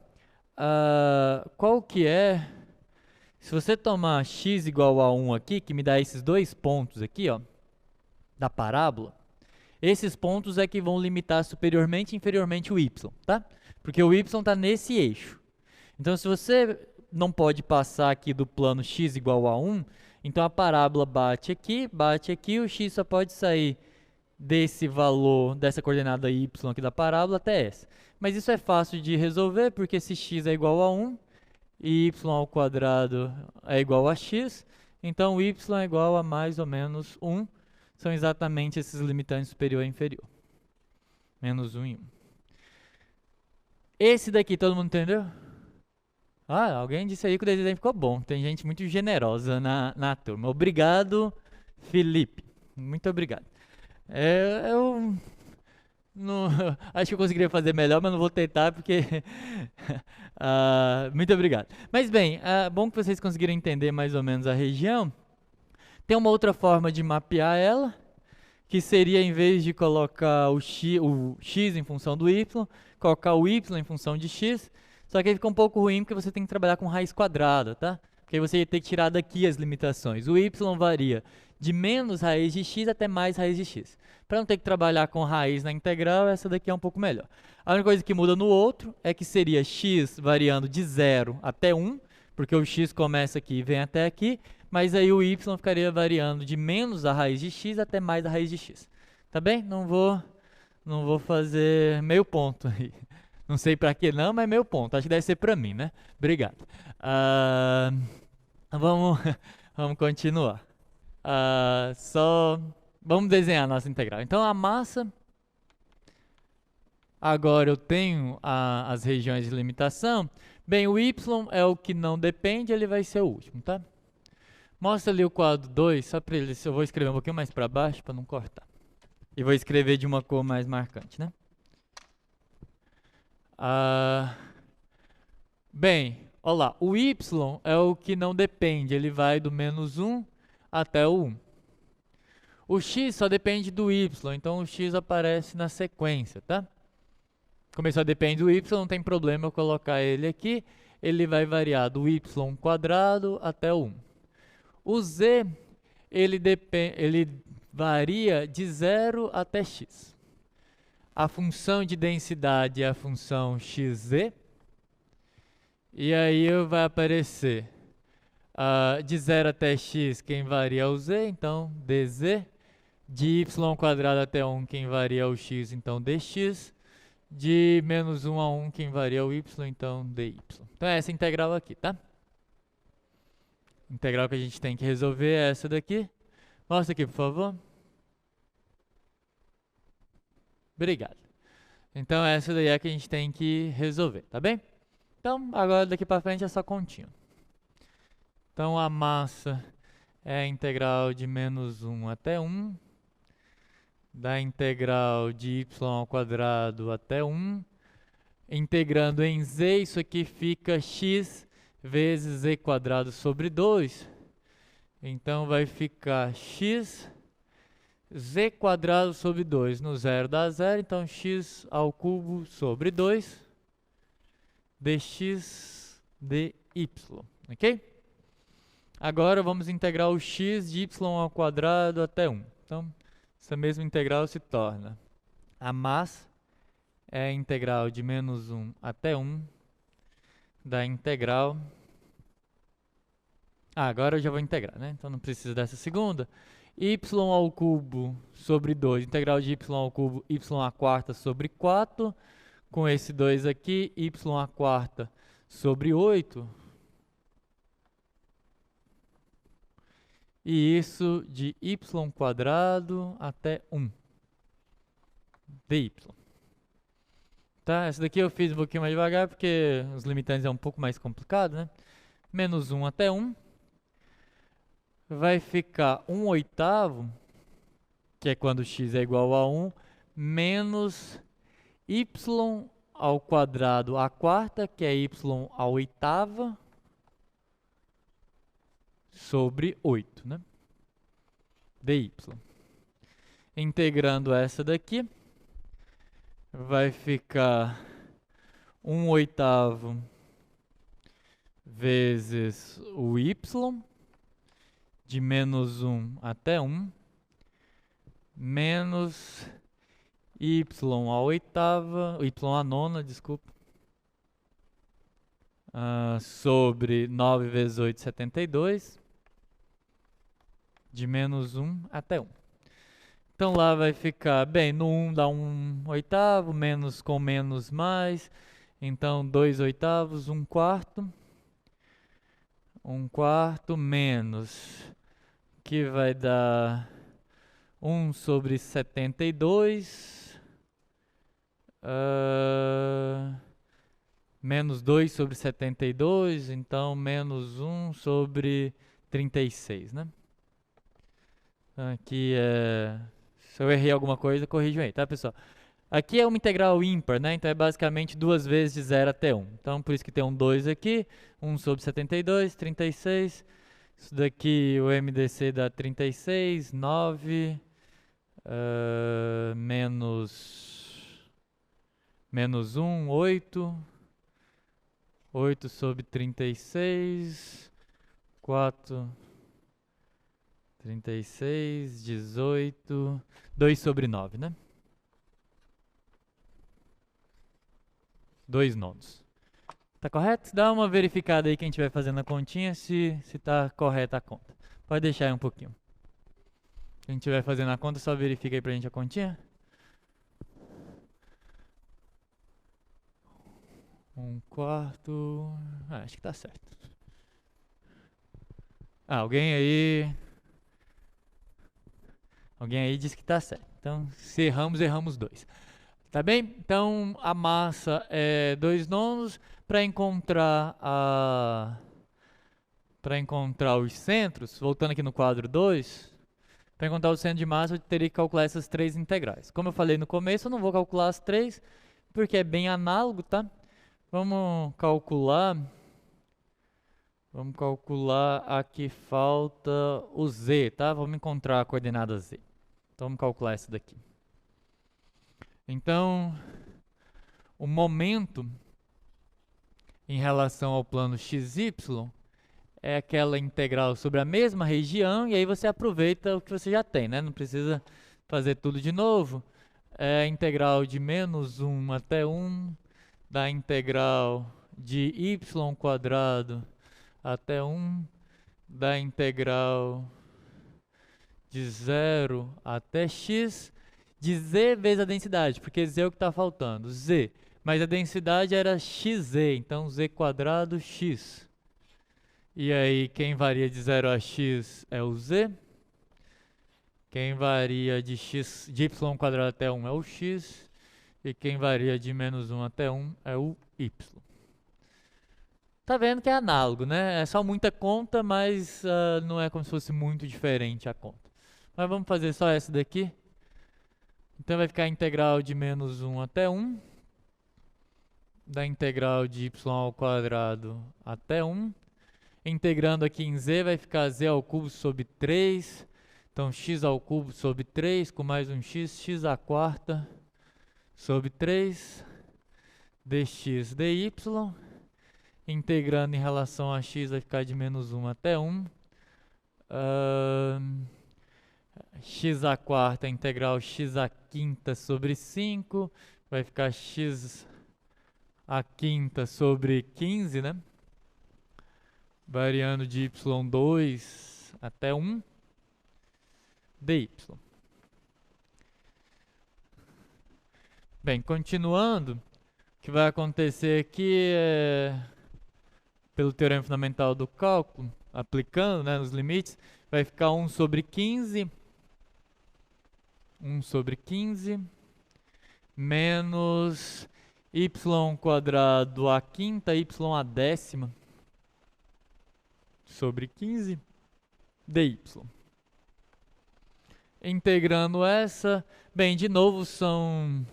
qual que é... Se você tomar x igual a 1 aqui, que me dá esses dois pontos aqui, ó, da parábola, esses pontos é que vão limitar superiormente e inferiormente o y, tá? Porque o y está nesse eixo. Então se você não pode passar aqui do plano x igual a 1, então a parábola bate aqui, o x só pode sair desse valor, dessa coordenada y aqui da parábola até essa. Mas isso é fácil de resolver, porque se x é igual a 1, e y ao quadrado é igual a x, então y é igual a mais ou menos 1, são exatamente esses limitantes superior e inferior. Menos 1 e 1. Esse daqui, todo mundo entendeu? Alguém disse aí que o desenho ficou bom. Tem gente muito generosa na turma. Obrigado, Felipe. Muito obrigado. Eu não, acho que eu conseguiria fazer melhor, mas não vou tentar porque... muito obrigado. Mas bem, bom que vocês conseguiram entender mais ou menos a região. Tem uma outra forma de mapear ela, que seria, em vez de colocar o x em função do y, colocar o y em função de x. Só que aí fica um pouco ruim porque você tem que trabalhar com raiz quadrada, tá? Porque aí você ia ter que tirar daqui as limitações. O y varia de menos raiz de x até mais raiz de x. Para não ter que trabalhar com raiz na integral, essa daqui é um pouco melhor. A única coisa que muda no outro é que seria x variando de 0 até 1, porque o x começa aqui e vem até aqui, mas aí o y ficaria variando de menos a raiz de x até mais a raiz de x. Tá bem? Não vou fazer meio ponto aí. Não sei para que não, mas meio ponto. Acho que deve ser para mim, né? Obrigado. Vamos continuar. Vamos desenhar a nossa integral. Então, a massa... Agora eu tenho as regiões de limitação. Bem, o y é o que não depende, ele vai ser o último, tá? Mostra ali o quadro 2, só para ele... Eu vou escrever um pouquinho mais para baixo, para não cortar. E vou escrever de uma cor mais marcante, né? Bem, olha lá, o y é o que não depende, ele vai do menos 1 até o 1. O x só depende do y, então o x aparece na sequência, tá? Como ele só depende do y, não tem problema eu colocar ele aqui, ele vai variar do y quadrado até o 1. O z, ele varia de 0 até x. A função de densidade é a função xz. E aí vai aparecer de 0 até x, quem varia é o z, então dz. De y quadrado até 1, quem varia é o x, então dx. De menos 1 a 1, quem varia é o y, então dy. Então é essa integral aqui, tá? A integral que a gente tem que resolver é essa daqui. Mostra aqui, por favor. Obrigado. Então essa daí é a que a gente tem que resolver, tá bem? Então agora daqui para frente é só continha. Então a massa é a integral de menos 1 até 1, da integral de y ao quadrado até 1, integrando em z, isso aqui fica x vezes z quadrado sobre 2. Então vai ficar x z quadrado sobre 2, no 0 dá 0, então x ao cubo sobre 2, dx dy, ok? Agora vamos integrar o x de y ao quadrado até 1. Então, essa mesma integral se torna a massa é a integral de menos 1 até 1 da integral... agora eu já vou integrar, né? Então não precisa dessa segunda. Y ao cubo sobre 2, integral de y ao cubo, y à quarta sobre 4, com esse 2 aqui, y à quarta sobre 8. E isso de y quadrado até 1 dy. Tá? Essa daqui eu fiz um pouquinho mais devagar, porque os limitantes é um pouco mais complicado, né? Menos 1 até 1. Vai ficar 1 oitavo, que é quando x é igual a 1, menos y ao quadrado à quarta, que é y à oitava, sobre 8, né? dy. Integrando essa daqui, vai ficar 1 oitavo vezes o y, de menos 1 até 1, menos y à oitava, y à nona, desculpa, sobre 9 vezes 8, 72, de menos 1 até 1. Então lá vai ficar, bem, no 1 dá 1 oitavo, menos com menos mais, então 2 oitavos, 1 quarto. 1 quarto menos, que vai dar 1 sobre 72, menos 2 sobre 72, então menos 1 sobre 36, né? Aqui é... Se eu errei alguma coisa, corrijam aí, tá, pessoal? Aqui é uma integral ímpar, né? Então é basicamente 2 vezes de 0 até 1. Então por isso que tem um 2 aqui, 1 sobre 72, 36. Isso daqui, o MDC dá 36, 9, menos 1, 8. 8 sobre 36, 4, 36, 18, 2 sobre 9, né? 2 nonos. Tá correto? Dá uma verificada aí quem estiver fazendo a continha se tá correta a conta. Pode deixar aí um pouquinho. Quem estiver fazendo a conta, só verifica aí pra gente a continha. 1 quarto... acho que tá certo. Alguém aí disse que tá certo. Então, se erramos, erramos 2. Tá bem? Então, a massa é 2 nonos. Para encontrar os centros, voltando aqui no quadro 2, para encontrar o centro de massa, eu teria que calcular essas 3 integrais. Como eu falei no começo, eu não vou calcular as 3, porque é bem análogo, tá? Vamos calcular aqui falta o z, tá? Vamos encontrar a coordenada z. Então vamos calcular essa daqui. Então, o momento em relação ao plano xy é aquela integral sobre a mesma região, e aí você aproveita o que você já tem, né? Não precisa fazer tudo de novo. É a integral de menos 1 até 1, da integral de y quadrado até 1, da integral de 0 até x, de z vezes a densidade, porque z é o que está faltando, z. Mas a densidade era xz, então z quadrado x. E aí, quem varia de 0 a x é o z. Quem varia de y quadrado até 1 é o x. E quem varia de menos 1 até 1 é o y. Tá vendo que é análogo, né? É só muita conta, mas não é como se fosse muito diferente a conta. Mas vamos fazer só essa daqui. Então vai ficar a integral de menos 1 até 1. Da integral de y ao quadrado até 1. Integrando aqui em z, vai ficar z ao cubo sobre 3. Então x ao cubo sobre 3, com mais um x à quarta sobre 3. Dx dy. Integrando em relação a x, vai ficar de menos 1 até 1. X à quarta, integral x à quinta sobre 5. Vai ficar x à quinta sobre 15, né? Variando de y2 até 1 dy. Bem, continuando, que vai acontecer aqui é, pelo teorema fundamental do cálculo, aplicando, né, nos limites, vai ficar 1 sobre 15, 1 sobre 15, menos y quadrado a quinta, y a décima, sobre 15 dy. Integrando essa, bem, de novo são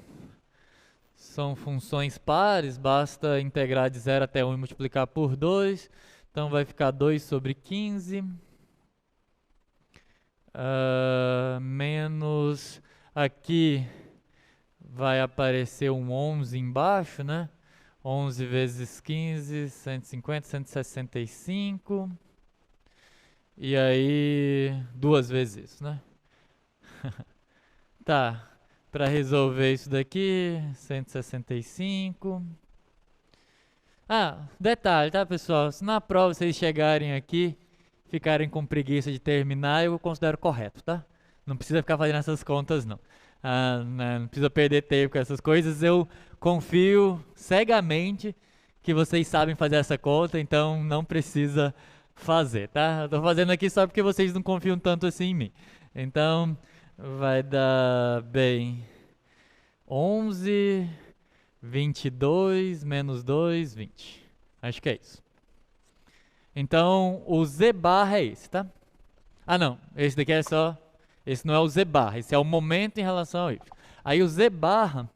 funções pares, basta integrar de 0 até 1 e multiplicar por 2, então vai ficar 2 sobre 15, menos, aqui vai aparecer um 11 embaixo, né? 11 vezes 15, 150, 165, e aí duas vezes isso, né? Tá. Para resolver isso daqui, 165. Detalhe, tá, pessoal? Se na prova vocês chegarem aqui, ficarem com preguiça de terminar, eu considero correto, tá? Não precisa ficar fazendo essas contas, não. Não precisa perder tempo com essas coisas. Eu confio cegamente que vocês sabem fazer essa conta, então não precisa fazer, tá? Eu tô fazendo aqui só porque vocês não confiam tanto assim em mim. Então, vai dar, bem, 11, 22, menos 2, 20. Acho que é isso. Então, o z barra é esse, tá? Não, esse daqui é só... Esse não é o z barra, esse é o momento em relação ao y. Aí o z barra,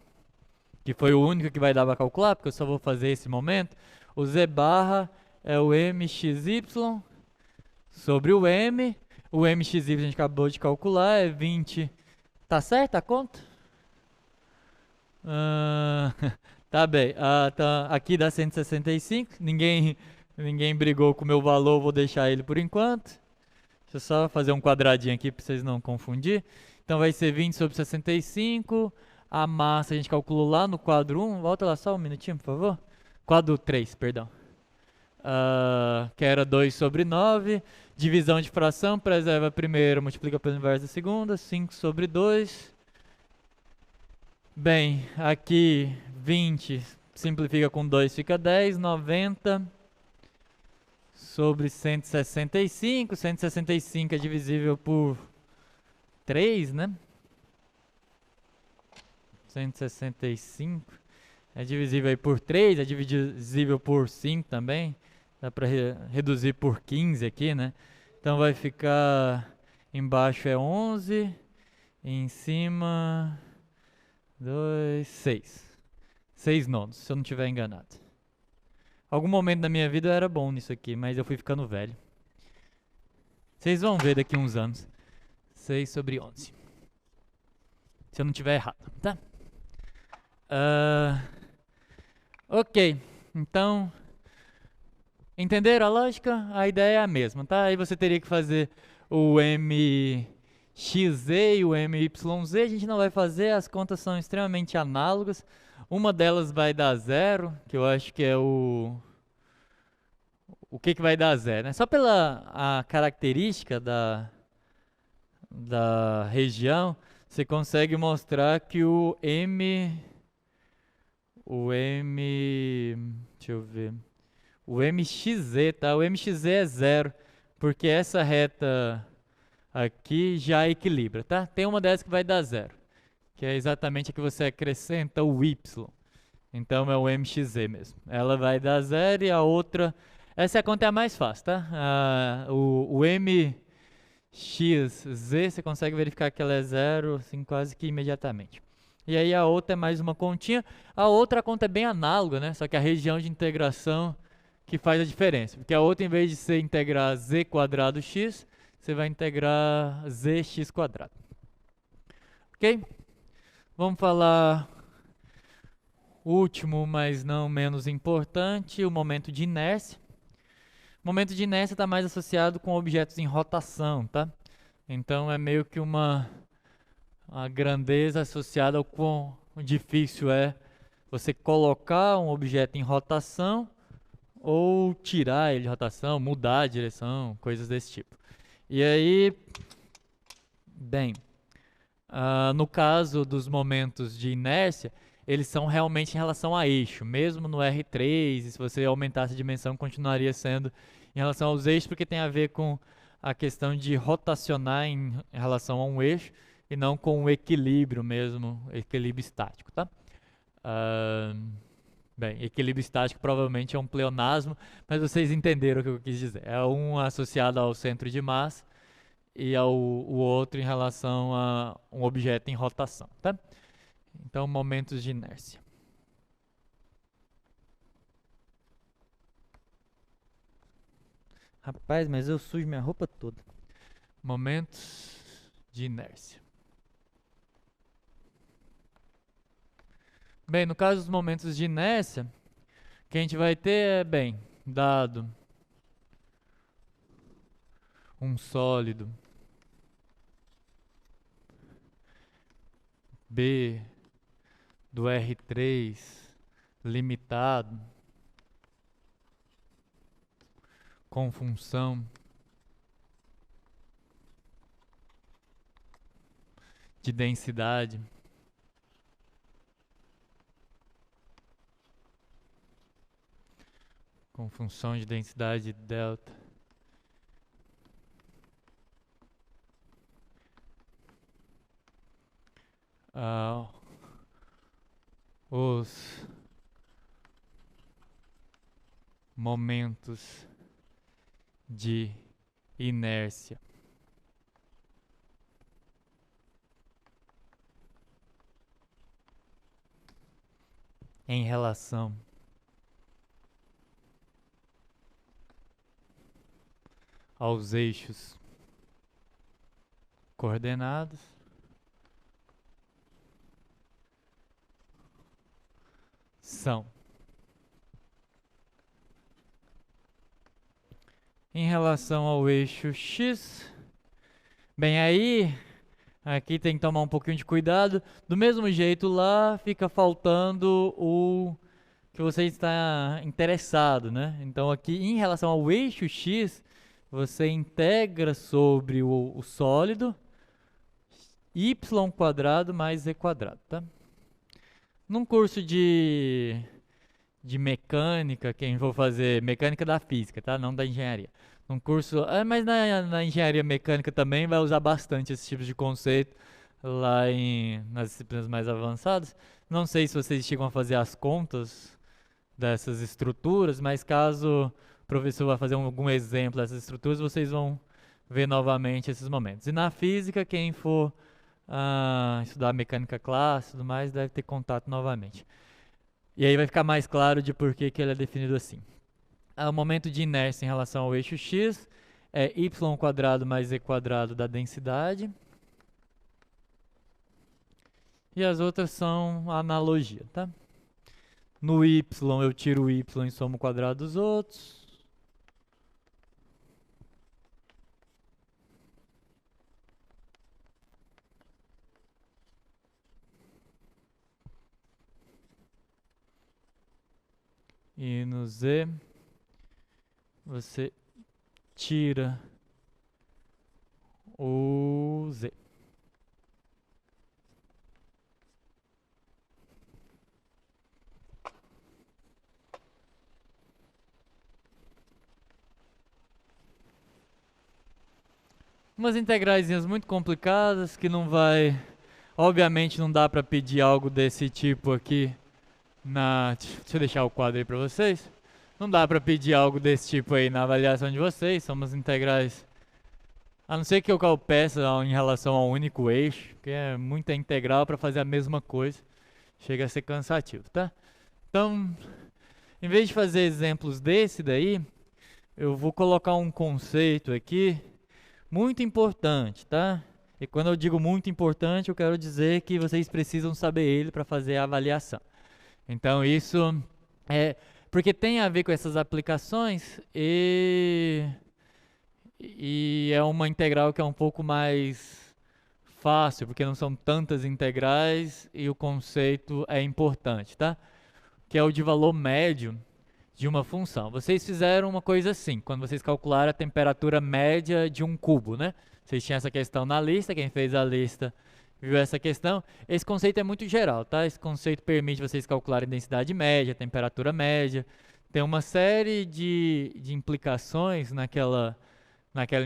que foi o único que vai dar para calcular, porque eu só vou fazer esse momento, o z barra é o mxy sobre o m. O mxy a gente acabou de calcular, é 20. Tá certo a conta? Tá bem. Tá, aqui dá 165. Ninguém brigou com o meu valor, vou deixar ele por enquanto. Deixa eu só fazer um quadradinho aqui para vocês não confundir. Então vai ser 20 sobre 65. A massa a gente calculou lá no quadro 1. Volta lá só um minutinho, por favor. Quadro 3, perdão. Que era 2 sobre 9. Divisão de fração, preserva a primeira, multiplica pelo inverso da segunda. 5 sobre 2. Bem, aqui 20 simplifica com 2, fica 10. 90 sobre 165. 165 é divisível por 3, né? 165 é divisível aí por 3, é divisível por 5 também. Dá para reduzir por 15 aqui, né? Então vai ficar, embaixo é 11, em cima 2, 6. 6 nonos, se eu não estiver enganado. Algum momento da minha vida eu era bom nisso aqui, mas eu fui ficando velho. Vocês vão ver daqui uns anos. 6 sobre 11. Se eu não estiver errado, tá? Ok, então... Entenderam a lógica? A ideia é a mesma, tá? Aí você teria que fazer o mxz e o myz. A gente não vai fazer, as contas são extremamente análogas. Uma delas vai dar 0, que eu acho que é o que vai dar 0, né? Só pela a característica da região, você consegue mostrar que o deixa eu ver... O mxz, tá? O mxz é 0, porque essa reta aqui já equilibra, tá? Tem uma dessas que vai dar 0, que é exatamente a que você acrescenta o y. Então é o mxz mesmo. Ela vai dar 0 e a outra... Essa conta é a mais fácil, tá? O mxz, você consegue verificar que ela é 0, assim, quase que imediatamente. E aí a outra é mais uma continha. A outra conta é bem análoga, né? Só que a região de integração que faz a diferença, porque a outra, em vez de você integrar z quadrado x, você vai integrar zx quadrado. Ok? Vamos falar o último, mas não menos importante, o momento de inércia. O momento de inércia está mais associado com objetos em rotação, tá? Então é meio que a grandeza associada ao quão difícil é você colocar um objeto em rotação ou tirar ele de rotação, mudar a direção, coisas desse tipo. E aí, bem, no caso dos momentos de inércia, eles são realmente em relação a eixo. Mesmo no R3, se você aumentasse a dimensão, continuaria sendo em relação aos eixos, porque tem a ver com a questão de rotacionar em relação a um eixo e não com o equilíbrio mesmo, equilíbrio estático, tá? Bem, equilíbrio estático provavelmente é um pleonasmo, mas vocês entenderam o que eu quis dizer. É um associado ao centro de massa e o outro em relação a um objeto em rotação, tá? Então, momentos de inércia. Rapaz, mas eu sujo minha roupa toda. Momentos de inércia. Bem, no caso dos momentos de inércia, o que a gente vai ter é, bem, dado um sólido B do R3 limitado com função de densidade delta os momentos de inércia em relação aos eixos coordenados são em relação ao eixo X. Bem, aí aqui tem que tomar um pouquinho de cuidado. Do mesmo jeito lá fica faltando o que você está interessado, né? Então aqui em relação ao eixo X, você integra sobre o sólido y² mais z², tá? Num curso de mecânica, quem for fazer mecânica da física, tá? Não da engenharia. Num curso, mas na engenharia mecânica também vai usar bastante esse tipo de conceito lá nas disciplinas mais avançadas. Não sei se vocês chegam a fazer as contas dessas estruturas, mas caso o professor vá fazer algum exemplo dessas estruturas, vocês vão ver novamente esses momentos. E na física, quem for estudar mecânica clássica e tudo mais, deve ter contato novamente. E aí vai ficar mais claro de por que ele é definido assim. O momento de inércia em relação ao eixo X é y² mais z² da densidade. E as outras são analogia, tá? No y eu tiro o y e somo o quadrado dos outros. E no z você tira o z. Umas integrais muito complicadas que não vai... Obviamente não dá para pedir algo desse tipo aqui deixa eu deixar o quadro aí para vocês. Não dá para pedir algo desse tipo aí na avaliação de vocês. São umas integrais... A não ser que eu peça em relação ao único eixo, que é muita integral para fazer a mesma coisa. Chega a ser cansativo, tá? Então, em vez de fazer exemplos desse daí, eu vou colocar um conceito aqui muito importante, tá? E quando eu digo muito importante, eu quero dizer que vocês precisam saber ele para fazer a avaliação. Então isso é porque tem a ver com essas aplicações e é uma integral que é um pouco mais fácil, porque não são tantas integrais e o conceito é importante, tá? Que é o de valor médio de uma função. Vocês fizeram uma coisa assim, quando vocês calcularam a temperatura média de um cubo, né? Vocês tinham essa questão na lista, quem fez a lista viu essa questão. Esse conceito é muito geral, tá? Esse conceito permite vocês calcularem densidade média, temperatura média. Tem uma série de implicações naquela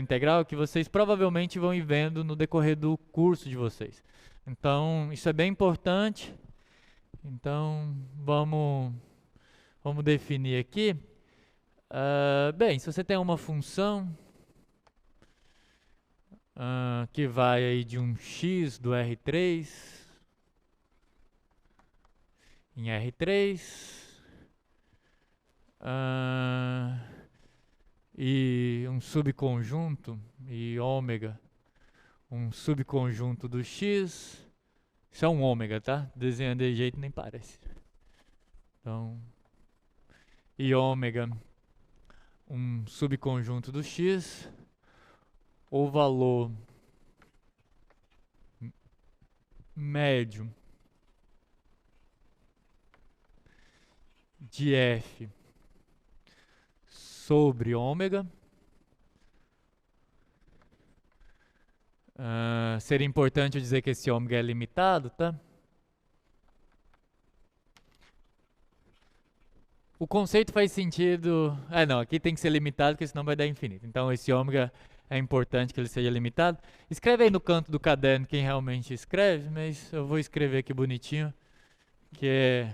integral que vocês provavelmente vão ir vendo no decorrer do curso de vocês. Então, isso é bem importante. Então, vamos definir aqui. Bem, se você tem uma função que vai aí de um x do R3 em R3 e um subconjunto e ômega, um subconjunto do x, isso é um ômega, tá? Desenhando de jeito nem parece. Então, e ômega, um subconjunto do x, o valor médio de f sobre ômega. Seria importante eu dizer que esse ômega é limitado, tá? O conceito faz sentido. Não, aqui tem que ser limitado, porque senão vai dar infinito. Então esse ômega é importante que ele seja limitado. Escreve aí no canto do caderno quem realmente escreve, mas eu vou escrever aqui bonitinho, que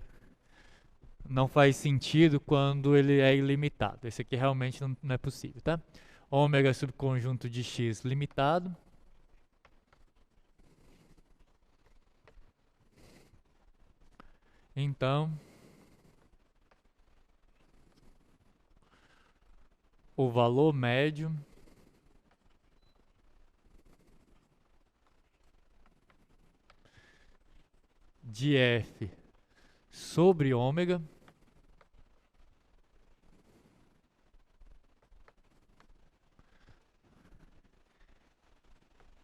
não faz sentido quando ele é ilimitado. Esse aqui realmente não é possível, tá? Ômega subconjunto de x limitado. Então, o valor médio de f sobre ômega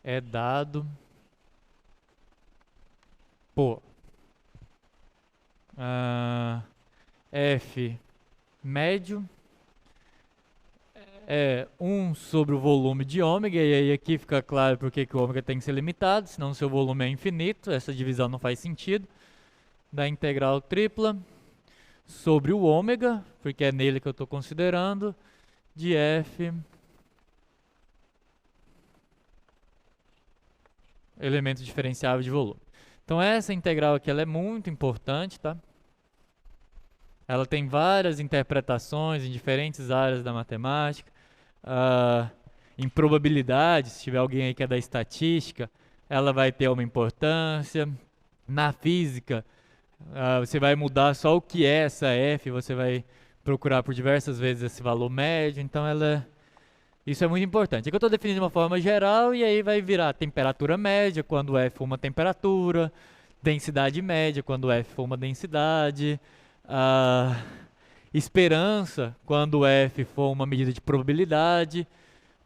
é dado por f médio é 1 sobre o volume de ômega, e aí aqui fica claro porque que o ômega tem que ser limitado, senão seu volume é infinito, essa divisão não faz sentido, da integral tripla sobre o ômega, porque é nele que eu estou considerando, de f elemento diferenciável de volume. Então essa integral aqui ela é muito importante, tá? Ela tem várias interpretações em diferentes áreas da matemática. Em probabilidade, se tiver alguém aí que é da estatística, ela vai ter uma importância. Na física, você vai mudar só o que é essa f, você vai procurar por diversas vezes esse valor médio, então isso é muito importante. Aqui eu estou definindo de uma forma geral e aí vai virar temperatura média quando f for uma temperatura, densidade média quando f for uma densidade, esperança quando f for uma medida de probabilidade.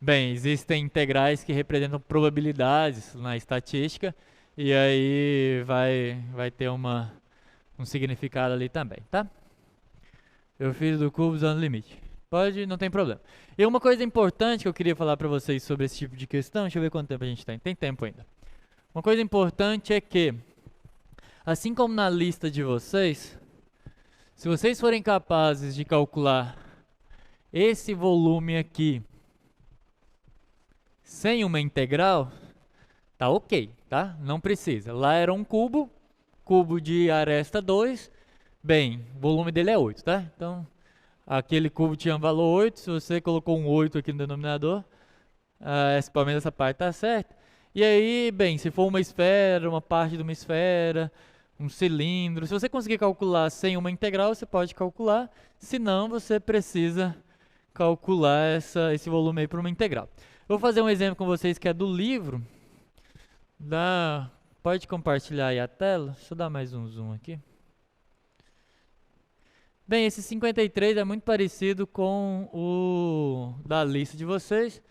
Bem, existem integrais que representam probabilidades na estatística e aí vai ter um significado ali também, tá? Eu fiz do cubo usando limite. Pode, não tem problema. E uma coisa importante que eu queria falar para vocês sobre esse tipo de questão, deixa eu ver quanto tempo a gente tem. Tem tempo ainda. Uma coisa importante é que, assim como na lista de vocês, se vocês forem capazes de calcular esse volume aqui sem uma integral, tá ok, tá? Não precisa. Lá era um cubo de aresta 2. Bem, o volume dele é 8, tá? Então, aquele cubo tinha valor 8. Se você colocou um 8 aqui no denominador, pelo menos essa parte tá certa. E aí, bem, se for uma esfera, uma parte de uma esfera, um cilindro, se você conseguir calcular sem uma integral, você pode calcular. Se não, você precisa calcular esse volume aí por uma integral. Eu vou fazer um exemplo com vocês que é do livro. Pode compartilhar aí a tela. Deixa eu dar mais um zoom aqui. Bem, esse 53 é muito parecido com o da lista de vocês.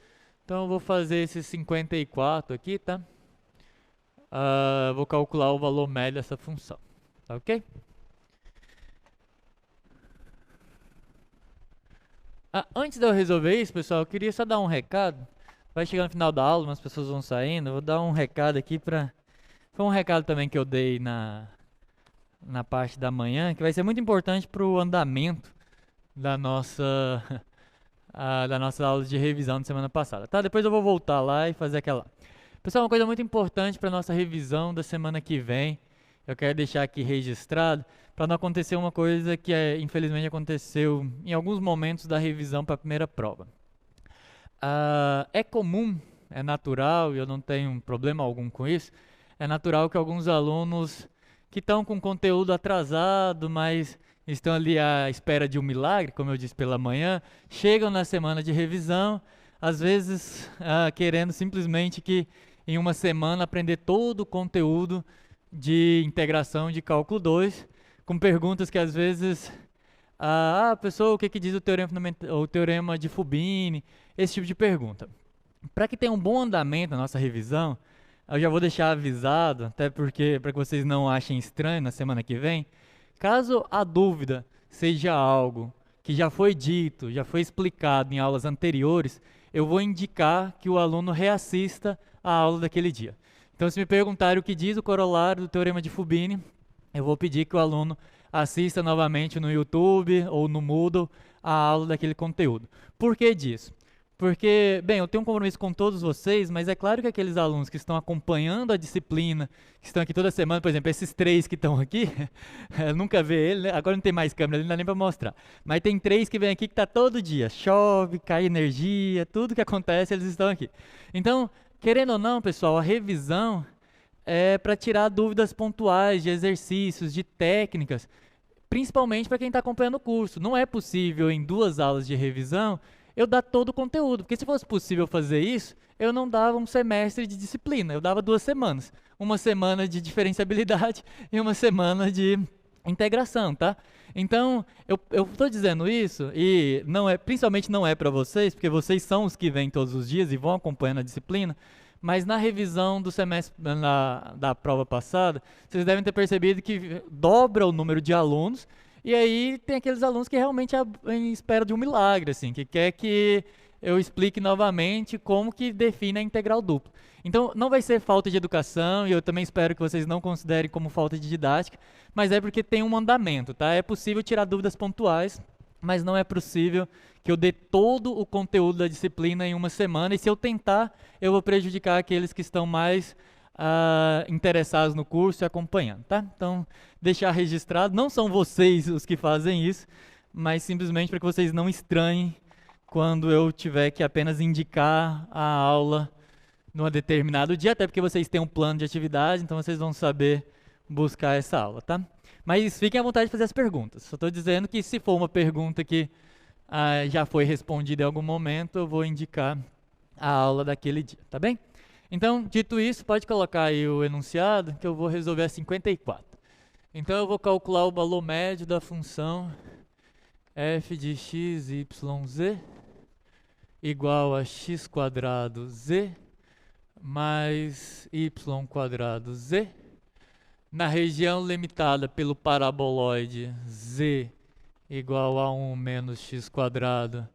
Então eu vou fazer esse 54 aqui, tá? Vou calcular o valor médio dessa função. Tá ok? Antes de eu resolver isso, pessoal, eu queria só dar um recado. Vai chegar no final da aula, umas pessoas vão saindo. Eu vou dar um recado aqui para foi um recado também que eu dei na parte da manhã, que vai ser muito importante para o andamento da nossa, da nossa aula de revisão de semana passada, tá? Depois eu vou voltar lá e fazer aquela. Pessoal, uma coisa muito importante para a nossa revisão da semana que vem, eu quero deixar aqui registrado, para não acontecer uma coisa que infelizmente aconteceu em alguns momentos da revisão para a primeira prova. É comum, é natural, e eu não tenho problema algum com isso, é natural que alguns alunos que estão com conteúdo atrasado, mas estão ali à espera de um milagre, como eu disse pela manhã, chegam na semana de revisão, às vezes querendo simplesmente que em uma semana aprender todo o conteúdo de integração de cálculo 2, com perguntas que às vezes, pessoal, o que diz o teorema de Fubini, esse tipo de pergunta. Para que tenha um bom andamento na nossa revisão, eu já vou deixar avisado, até porque para que vocês não achem estranho na semana que vem, caso a dúvida seja algo que já foi dito, já foi explicado em aulas anteriores, eu vou indicar que o aluno reassista a aula daquele dia. Então, se me perguntarem o que diz o corolário do teorema de Fubini, eu vou pedir que o aluno assista novamente no YouTube ou no Moodle a aula daquele conteúdo. Por que disso? Porque, bem, eu tenho um compromisso com todos vocês, mas é claro que aqueles alunos que estão acompanhando a disciplina, que estão aqui toda semana, por exemplo, esses 3 que estão aqui, eu nunca vi ele, né? Agora não tem mais câmera, não dá nem para mostrar. Mas tem 3 que vêm aqui que está todo dia, chove, cai energia, tudo que acontece, eles estão aqui. Então, querendo ou não, pessoal, a revisão é para tirar dúvidas pontuais de exercícios, de técnicas, principalmente para quem está acompanhando o curso. Não é possível em 2 aulas de revisão eu dar todo o conteúdo, porque se fosse possível fazer isso, eu não dava um semestre de disciplina, eu dava 2 semanas. Uma semana de diferenciabilidade e uma semana de integração, tá? Então, eu estou dizendo isso, e principalmente não é para vocês, porque vocês são os que vêm todos os dias e vão acompanhando a disciplina, mas na revisão do semestre, da prova passada, vocês devem ter percebido que dobra o número de alunos, e aí tem aqueles alunos que realmente em espera de um milagre, assim, que quer que eu explique novamente como que define a integral dupla. Então, não vai ser falta de educação, e eu também espero que vocês não considerem como falta de didática, mas é porque tem um andamento, tá? É possível tirar dúvidas pontuais, mas não é possível que eu dê todo o conteúdo da disciplina em uma semana, e se eu tentar, eu vou prejudicar aqueles que estão mais interessados no curso e acompanhando, tá? Então, deixar registrado, não são vocês os que fazem isso, mas simplesmente para que vocês não estranhem quando eu tiver que apenas indicar a aula num determinado dia, até porque vocês têm um plano de atividade, então vocês vão saber buscar essa aula, tá? Mas fiquem à vontade de fazer as perguntas. Só estou dizendo que se for uma pergunta que já foi respondida em algum momento, eu vou indicar a aula daquele dia, tá bem? Então, dito isso, pode colocar aí o enunciado, que eu vou resolver a 54. Então, eu vou calcular o valor médio da função f de x, y, z igual a x quadrado z mais y quadrado z na região limitada pelo paraboloide z igual a 1 menos x quadrado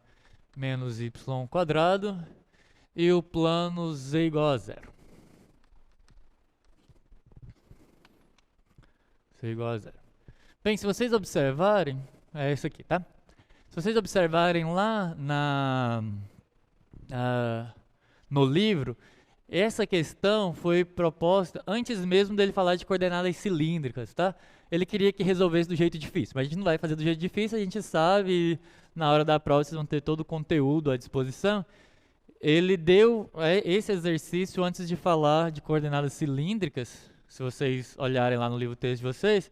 menos y quadrado e o plano z igual a 0. Z igual a 0. Bem, se vocês observarem, é isso aqui, tá? Se vocês observarem lá no livro, essa questão foi proposta antes mesmo dele falar de coordenadas cilíndricas, tá? Ele queria que resolvesse do jeito difícil, mas a gente não vai fazer do jeito difícil, a gente sabe, na hora da prova vocês vão ter todo o conteúdo à disposição. Ele deu esse exercício antes de falar de coordenadas cilíndricas, se vocês olharem lá no livro texto de vocês,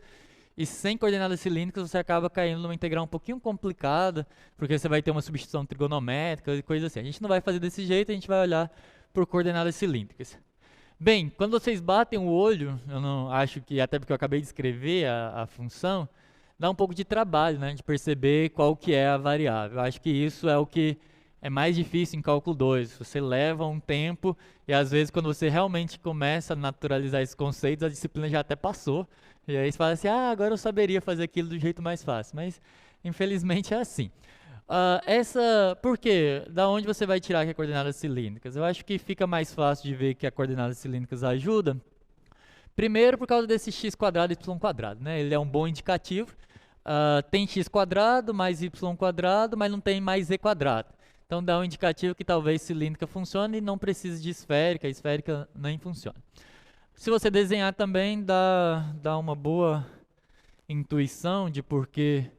e sem coordenadas cilíndricas você acaba caindo numa integral um pouquinho complicada, porque você vai ter uma substituição trigonométrica e coisa assim. A gente não vai fazer desse jeito, a gente vai olhar por coordenadas cilíndricas. Bem, quando vocês batem o olho, eu não acho que, até porque eu acabei de escrever a função, dá um pouco de trabalho, né, de perceber qual que é a variável. Eu acho que isso é o que é mais difícil em cálculo 2. Você leva um tempo e às vezes quando você realmente começa a naturalizar esses conceitos, a disciplina já até passou. E aí você fala assim, agora eu saberia fazer aquilo do jeito mais fácil. Mas infelizmente é assim. Por quê? Da onde você vai tirar que é coordenadas cilíndricas? Eu acho que fica mais fácil de ver que a coordenadas cilíndricas ajuda Primeiro, por causa desse x quadrado e y quadrado, né? Ele é um bom indicativo. Tem x quadrado mais y quadrado, mas não tem mais z quadrado. Então dá um indicativo que talvez cilíndrica funcione e não precise de esférica, a esférica nem funciona. Se você desenhar também, dá uma boa intuição de por que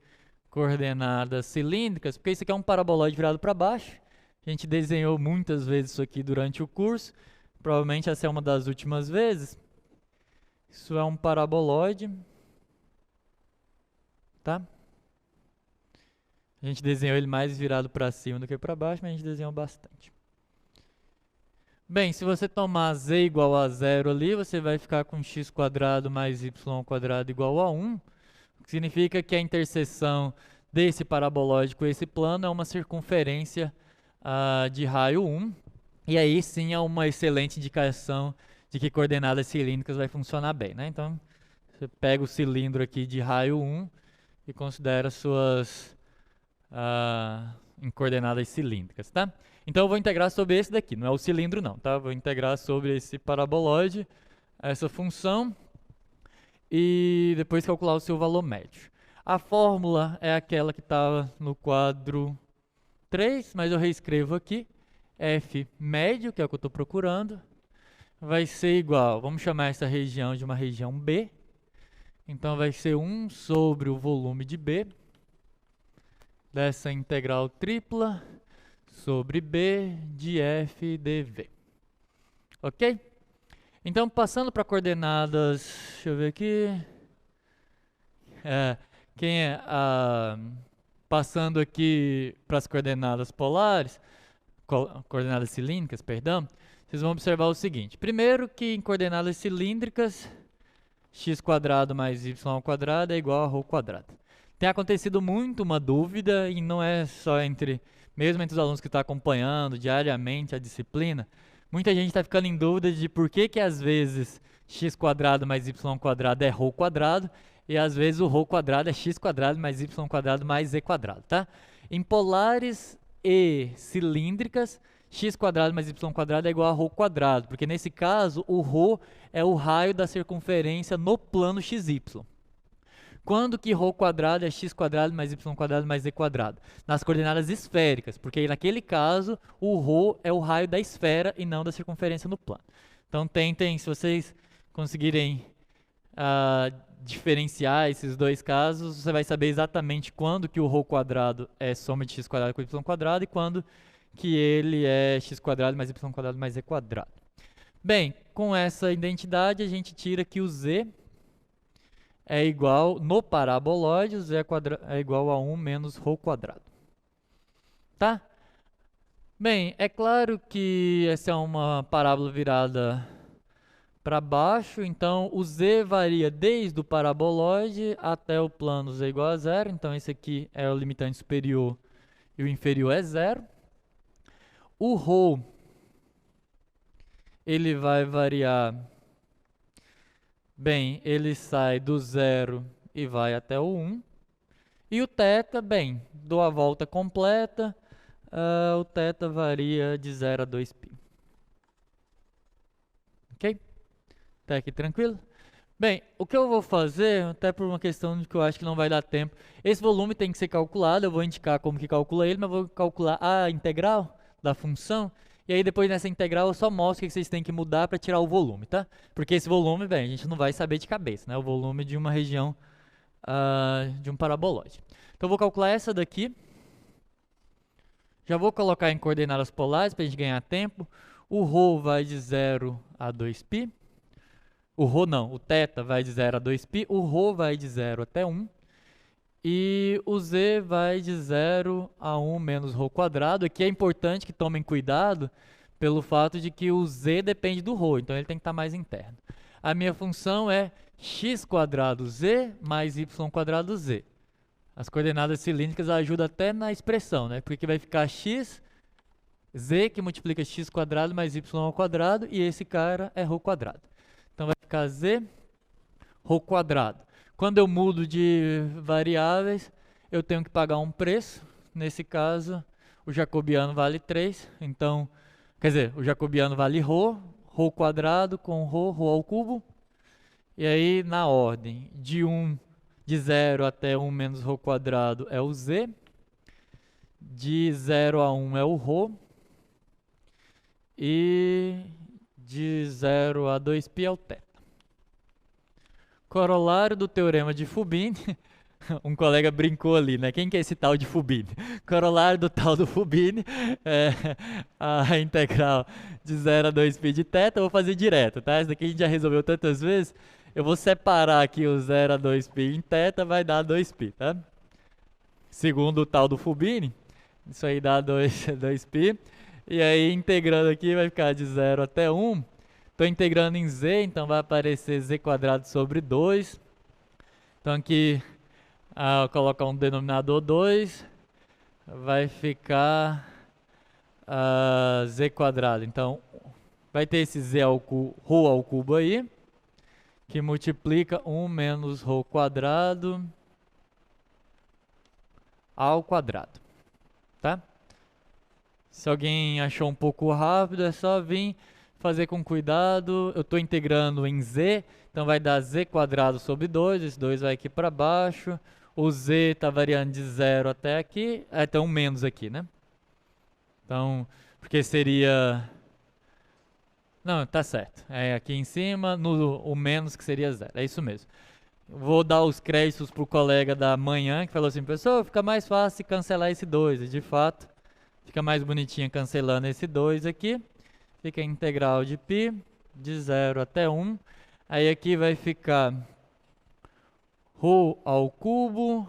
coordenadas cilíndricas, porque isso aqui é um paraboloide virado para baixo. A gente desenhou muitas vezes isso aqui durante o curso, provavelmente essa é uma das últimas vezes. Isso é um paraboloide, tá? A gente desenhou ele mais virado para cima do que para baixo, mas a gente desenhou bastante. Bem, se você tomar z igual a 0 ali, você vai ficar com x quadrado mais y quadrado igual a 1, o que significa que a interseção desse paraboloide com esse plano é uma circunferência de raio 1, e aí sim é uma excelente indicação de que coordenadas cilíndricas vai funcionar bem, né? Então, você pega o cilindro aqui de raio 1 e considera suas em coordenadas cilíndricas, tá? Então eu vou integrar sobre esse daqui, não é o cilindro não, tá? Vou integrar sobre esse paraboloide, essa função, e depois calcular o seu valor médio. A fórmula é aquela que estava no quadro 3, mas eu reescrevo aqui. F médio, que é o que eu estou procurando, vai ser igual, vamos chamar essa região de uma região B. Então vai ser 1 sobre o volume de B, dessa integral tripla, sobre B de F dV. Ok? Então, passando para coordenadas, deixa eu ver aqui. Passando aqui para as coordenadas polares, coordenadas cilíndricas, perdão, vocês vão observar o seguinte. Primeiro que em coordenadas cilíndricas, x quadrado mais y quadrado é igual a ρ quadrado. Tem acontecido muito uma dúvida, e não é só mesmo entre os alunos que estão acompanhando diariamente a disciplina, muita gente está ficando em dúvida de por que às vezes x quadrado mais y quadrado é ρ quadrado, e às vezes o ρ quadrado é x quadrado mais y quadrado mais z quadrado, tá? Em polares e cilíndricas, x quadrado mais y quadrado é igual a ρ quadrado, porque nesse caso o ρ é o raio da circunferência no plano xy. Quando que ρ quadrado é x quadrado mais y quadrado mais z quadrado? Nas coordenadas esféricas, porque naquele caso o ρ é o raio da esfera e não da circunferência no plano. Então tentem, se vocês conseguirem diferenciar esses dois casos, você vai saber exatamente quando que o ρ quadrado é soma de x quadrado com y quadrado e quando que ele é x quadrado mais y quadrado mais z quadrado. Bem, com essa identidade a gente tira que o z é igual, no paraboloide, o z é igual a 1 menos ρ quadrado. Tá? Bem, é claro que essa é uma parábola virada para baixo, então o z varia desde o paraboloide até o plano z igual a 0, então esse aqui é o limitante superior e o inferior é 0. O ρ, ele vai variar, bem, ele sai do 0 e vai até o 1. E o θ, bem, dou a volta completa, o θ varia de 0 a 2π. Ok? Tá aqui tranquilo? Bem, o que eu vou fazer, até por uma questão de que eu acho que não vai dar tempo, esse volume tem que ser calculado, eu vou indicar como que calcula ele, mas eu vou calcular a integral da função, e aí depois nessa integral eu só mostro o que vocês têm que mudar para tirar o volume, tá? Porque esse volume, bem, a gente não vai saber de cabeça, né? O volume de uma região, de um paraboloide. Então eu vou calcular essa daqui, já vou colocar em coordenadas polares para a gente ganhar tempo. O ρ vai de 0 a 2π, o ρ não, o θ vai de 0 a 2π, o ρ vai de 0 até 1, e o z vai de 0 a 1 menos ρ quadrado. Aqui é importante que tomem cuidado pelo fato de que o z depende do ρ, então ele tem que estar mais interno. A minha função é x quadrado z mais y quadrado z. As coordenadas cilíndricas ajudam até na expressão, né? Porque vai ficar x, z que multiplica x quadrado mais y ao quadrado, e esse cara é ρ quadrado. Então vai ficar z, ρ quadrado. Quando eu mudo de variáveis, eu tenho que pagar um preço. Nesse caso, o jacobiano vale 3. Então, quer dizer, o jacobiano vale ρ, ρ quadrado com ρ ao cubo. E aí, na ordem, de 0 até 1 menos ρ quadrado é o z, de 0 a 1 é o ρ, e de 0 a 2π é o θ. Corolário do teorema de Fubini, um colega brincou ali, né? Quem que é esse tal de Fubini? Corolário do tal do Fubini é a integral de 0 a 2π de θ. Eu vou fazer direto, tá? Isso daqui a gente já resolveu tantas vezes. Eu vou separar aqui o 0 a 2π em θ, vai dar 2π, tá? Segundo o tal do Fubini, isso aí dá 2π. E aí, integrando aqui, vai ficar de 0 até 1. Estou integrando em z, então vai aparecer z quadrado sobre 2. Então aqui, ao colocar um denominador 2, vai ficar z quadrado. Então, vai ter esse z ao ρ ao cubo aí, que multiplica 1 menos ρ quadrado ao quadrado, tá? Se alguém achou um pouco rápido, é só vir fazer com cuidado. Eu estou integrando em z, então vai dar z quadrado sobre 2, esse 2 vai aqui para baixo. O z está variando de 0 até aqui, então menos aqui, né? Então, porque seria... Não, tá certo. É aqui em cima, o menos que seria 0, é isso mesmo. Vou dar os créditos pro colega da manhã, que falou assim, pessoal, fica mais fácil cancelar esse 2, e de fato, fica mais bonitinho cancelando esse 2 aqui. Fica a integral de π, de 0 até 1. Aí aqui vai ficar ρ ao cubo,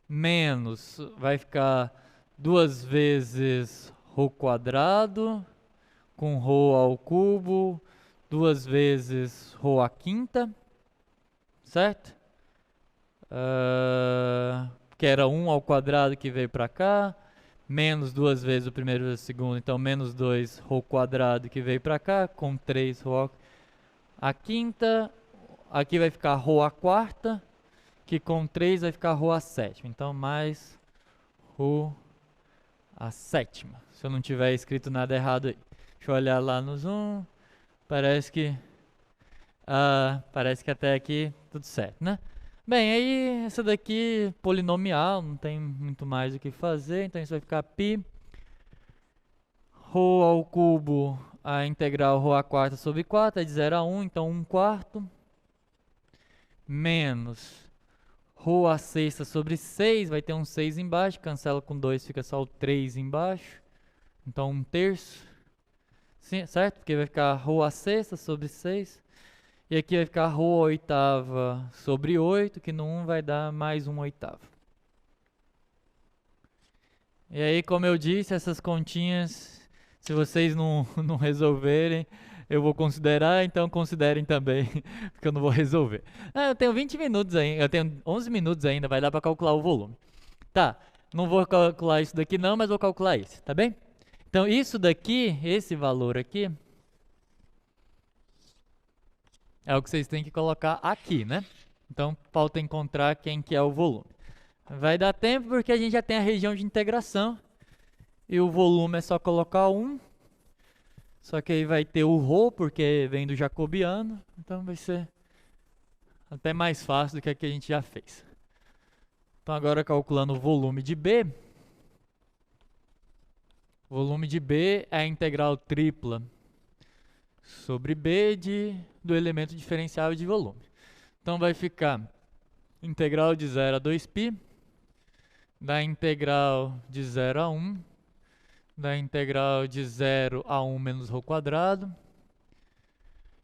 menos, vai ficar 2 vezes ρ quadrado, com ρ ao cubo, 2 vezes ρ à quinta, certo? Que era 1 ao quadrado que veio para cá, menos 2 vezes o primeiro vezes o segundo, então menos 2 ρ quadrado que veio para cá, com 3 ρ à quinta, aqui vai ficar ρ à quarta, que com 3 vai ficar ρ à sétima, então mais ρ à sétima, se eu não tiver escrito nada errado aí. Deixa eu olhar lá no Zoom, parece que até aqui tudo certo, né? Bem, aí essa daqui polinomial, não tem muito mais o que fazer, então isso vai ficar π ρ ao cubo, a integral ρ à quarta sobre 4 é de 0 a 1, então 1 quarto, menos ρ à sexta sobre 6, vai ter um 6 embaixo, cancela com 2, fica só o 3 embaixo, então 1 terço, certo? Porque vai ficar ρ à sexta sobre 6. E aqui vai ficar ρ à oitava sobre 8, que no 1 vai dar mais 1 oitavo. E aí, como eu disse, essas continhas, se vocês não resolverem, eu vou considerar, então considerem também, porque eu não vou resolver. Eu tenho 20 minutos ainda, eu tenho 11 minutos ainda, vai dar para calcular o volume. Tá, não vou calcular isso daqui não, mas vou calcular esse, tá bem? Então, isso daqui, esse valor aqui, é o que vocês têm que colocar aqui, né? Então, falta encontrar quem que é o volume. Vai dar tempo porque a gente já tem a região de integração. E o volume é só colocar 1. Só que aí vai ter o ρ, porque vem do jacobiano. Então, vai ser até mais fácil do que a que a gente já fez. Então, agora calculando o volume de B. O volume de B é a integral tripla sobre B do elemento diferenciável de volume. Então vai ficar integral de 0 a 2π, da integral de 0 a 1, da integral de 0 a 1 menos ρ quadrado.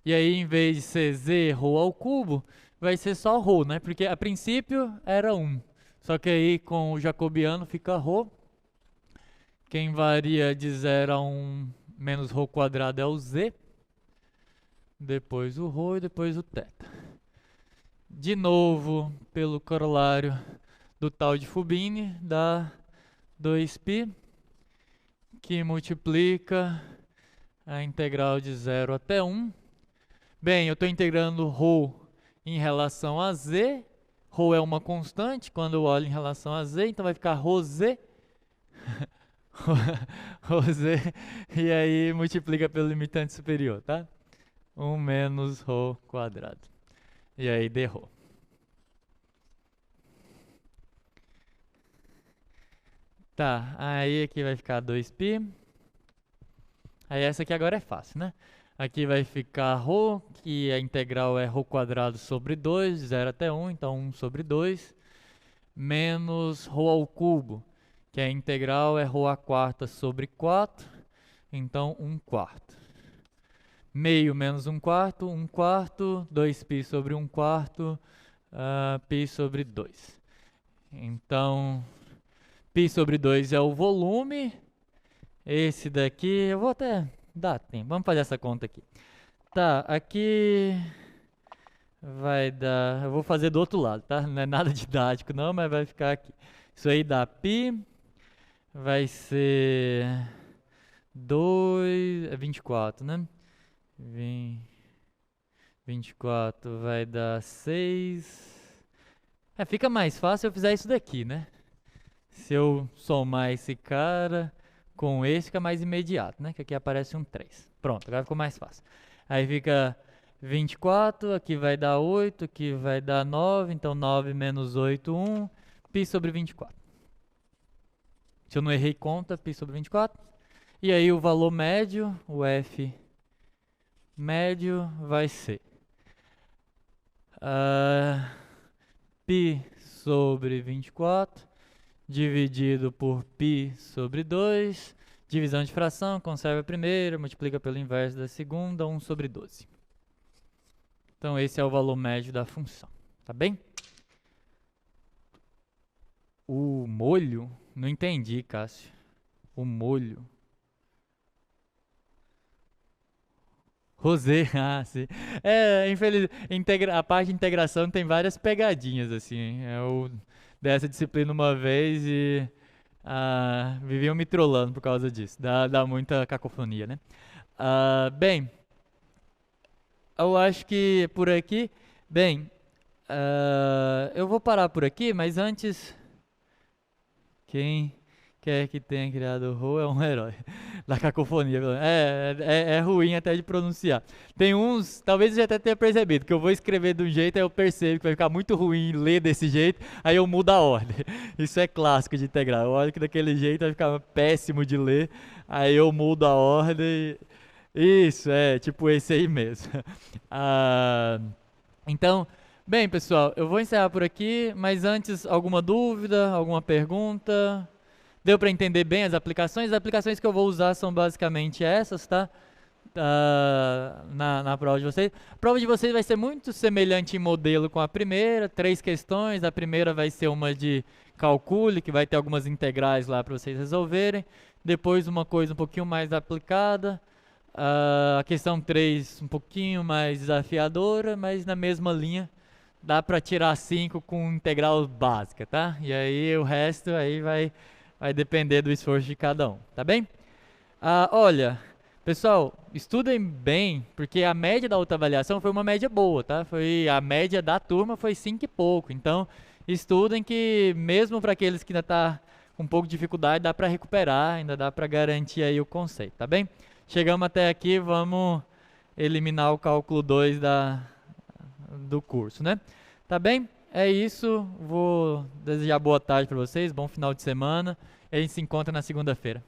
E aí, em vez de ser z ρ ao cubo, vai ser só ρ, né? Porque a princípio era 1. Só que aí com o jacobiano fica ρ. Quem varia de 0 a 1 menos ρ quadrado é o z. Depois o ρ e depois o θ. De novo, pelo corolário do tal de Fubini, dá 2π, que multiplica a integral de 0 até 1. Bem, eu estou integrando ρ em relação a z. Ρ é uma constante quando eu olho em relação a z, então vai ficar ρz. ρz, e aí multiplica pelo limitante superior, tá? 1 menos ρ quadrado. E aí dê Rho. Tá, aí aqui vai ficar 2π. Aí essa aqui agora é fácil, né? Aqui vai ficar Rho, que a integral é Rho quadrado sobre 2, 0 até 1, então 1 sobre 2. Menos Rho ao cubo, que a integral é Rho a quarta sobre 4, então 1 quarto. Meio menos 1 quarto, 1 quarto, 2π sobre 1 quarto, π sobre 2. Então, π sobre 2 é o volume. Esse daqui, eu vou até dar tempo. Vamos fazer essa conta aqui. Tá, aqui vai dar... Eu vou fazer do outro lado, tá? Não é nada didático não, mas vai ficar aqui. Isso aí dá π. Vai ser 2... É 24, né? 24 vai dar 6. Fica mais fácil eu fizer isso daqui, né? Se eu somar esse cara com esse, fica mais imediato, né? Que aqui aparece um 3. Pronto, agora ficou mais fácil. Aí fica 24, aqui vai dar 8, aqui vai dar 9, então 9 menos 8, 1, π sobre 24. Se eu não errei conta, π sobre 24. E aí o valor médio, o F médio, vai ser π sobre 24 dividido por π sobre 2, divisão de fração, conserva a primeira, multiplica pelo inverso da segunda, 1 sobre 12. Então esse é o valor médio da função, tá bem? O molho? Não entendi, Cássio. O molho. Rosé, sim. A parte de integração tem várias pegadinhas, assim. Eu dessa disciplina uma vez e viviam me trollando por causa disso. Dá muita cacofonia, né? Bem, eu acho que por aqui... Bem, eu vou parar por aqui, mas antes... Quem quer que tenha criado o Rho é um herói da cacofonia. É ruim até de pronunciar. Tem uns, talvez você até tenha percebido, que eu vou escrever de um jeito, aí eu percebo que vai ficar muito ruim ler desse jeito, aí eu mudo a ordem. Isso é clássico de integrar. Eu olho que daquele jeito vai ficar péssimo de ler, aí eu mudo a ordem. Isso, tipo esse aí mesmo. Então, bem, pessoal, eu vou encerrar por aqui, mas antes, alguma dúvida, alguma pergunta? Deu para entender bem as aplicações? As aplicações que eu vou usar são basicamente essas, tá? Na prova de vocês. A prova de vocês vai ser muito semelhante em modelo com a primeira, 3 questões. A primeira vai ser uma de calcule, que vai ter algumas integrais lá para vocês resolverem. Depois uma coisa um pouquinho mais aplicada. A questão 3 um pouquinho mais desafiadora, mas na mesma linha. Dá para tirar 5 com integral básica, tá? E aí o resto aí vai depender do esforço de cada um, tá bem? Olha, pessoal, estudem bem, porque a média da autoavaliação foi uma média boa, tá? A média da turma foi 5 e pouco, então estudem que mesmo para aqueles que ainda tá com um pouco de dificuldade, dá para recuperar, ainda dá para garantir aí o conceito, tá bem? Chegamos até aqui, vamos eliminar o cálculo 2 do curso, né? Tá bem? É isso. Vou desejar boa tarde para vocês, bom final de semana. A gente se encontra na segunda-feira.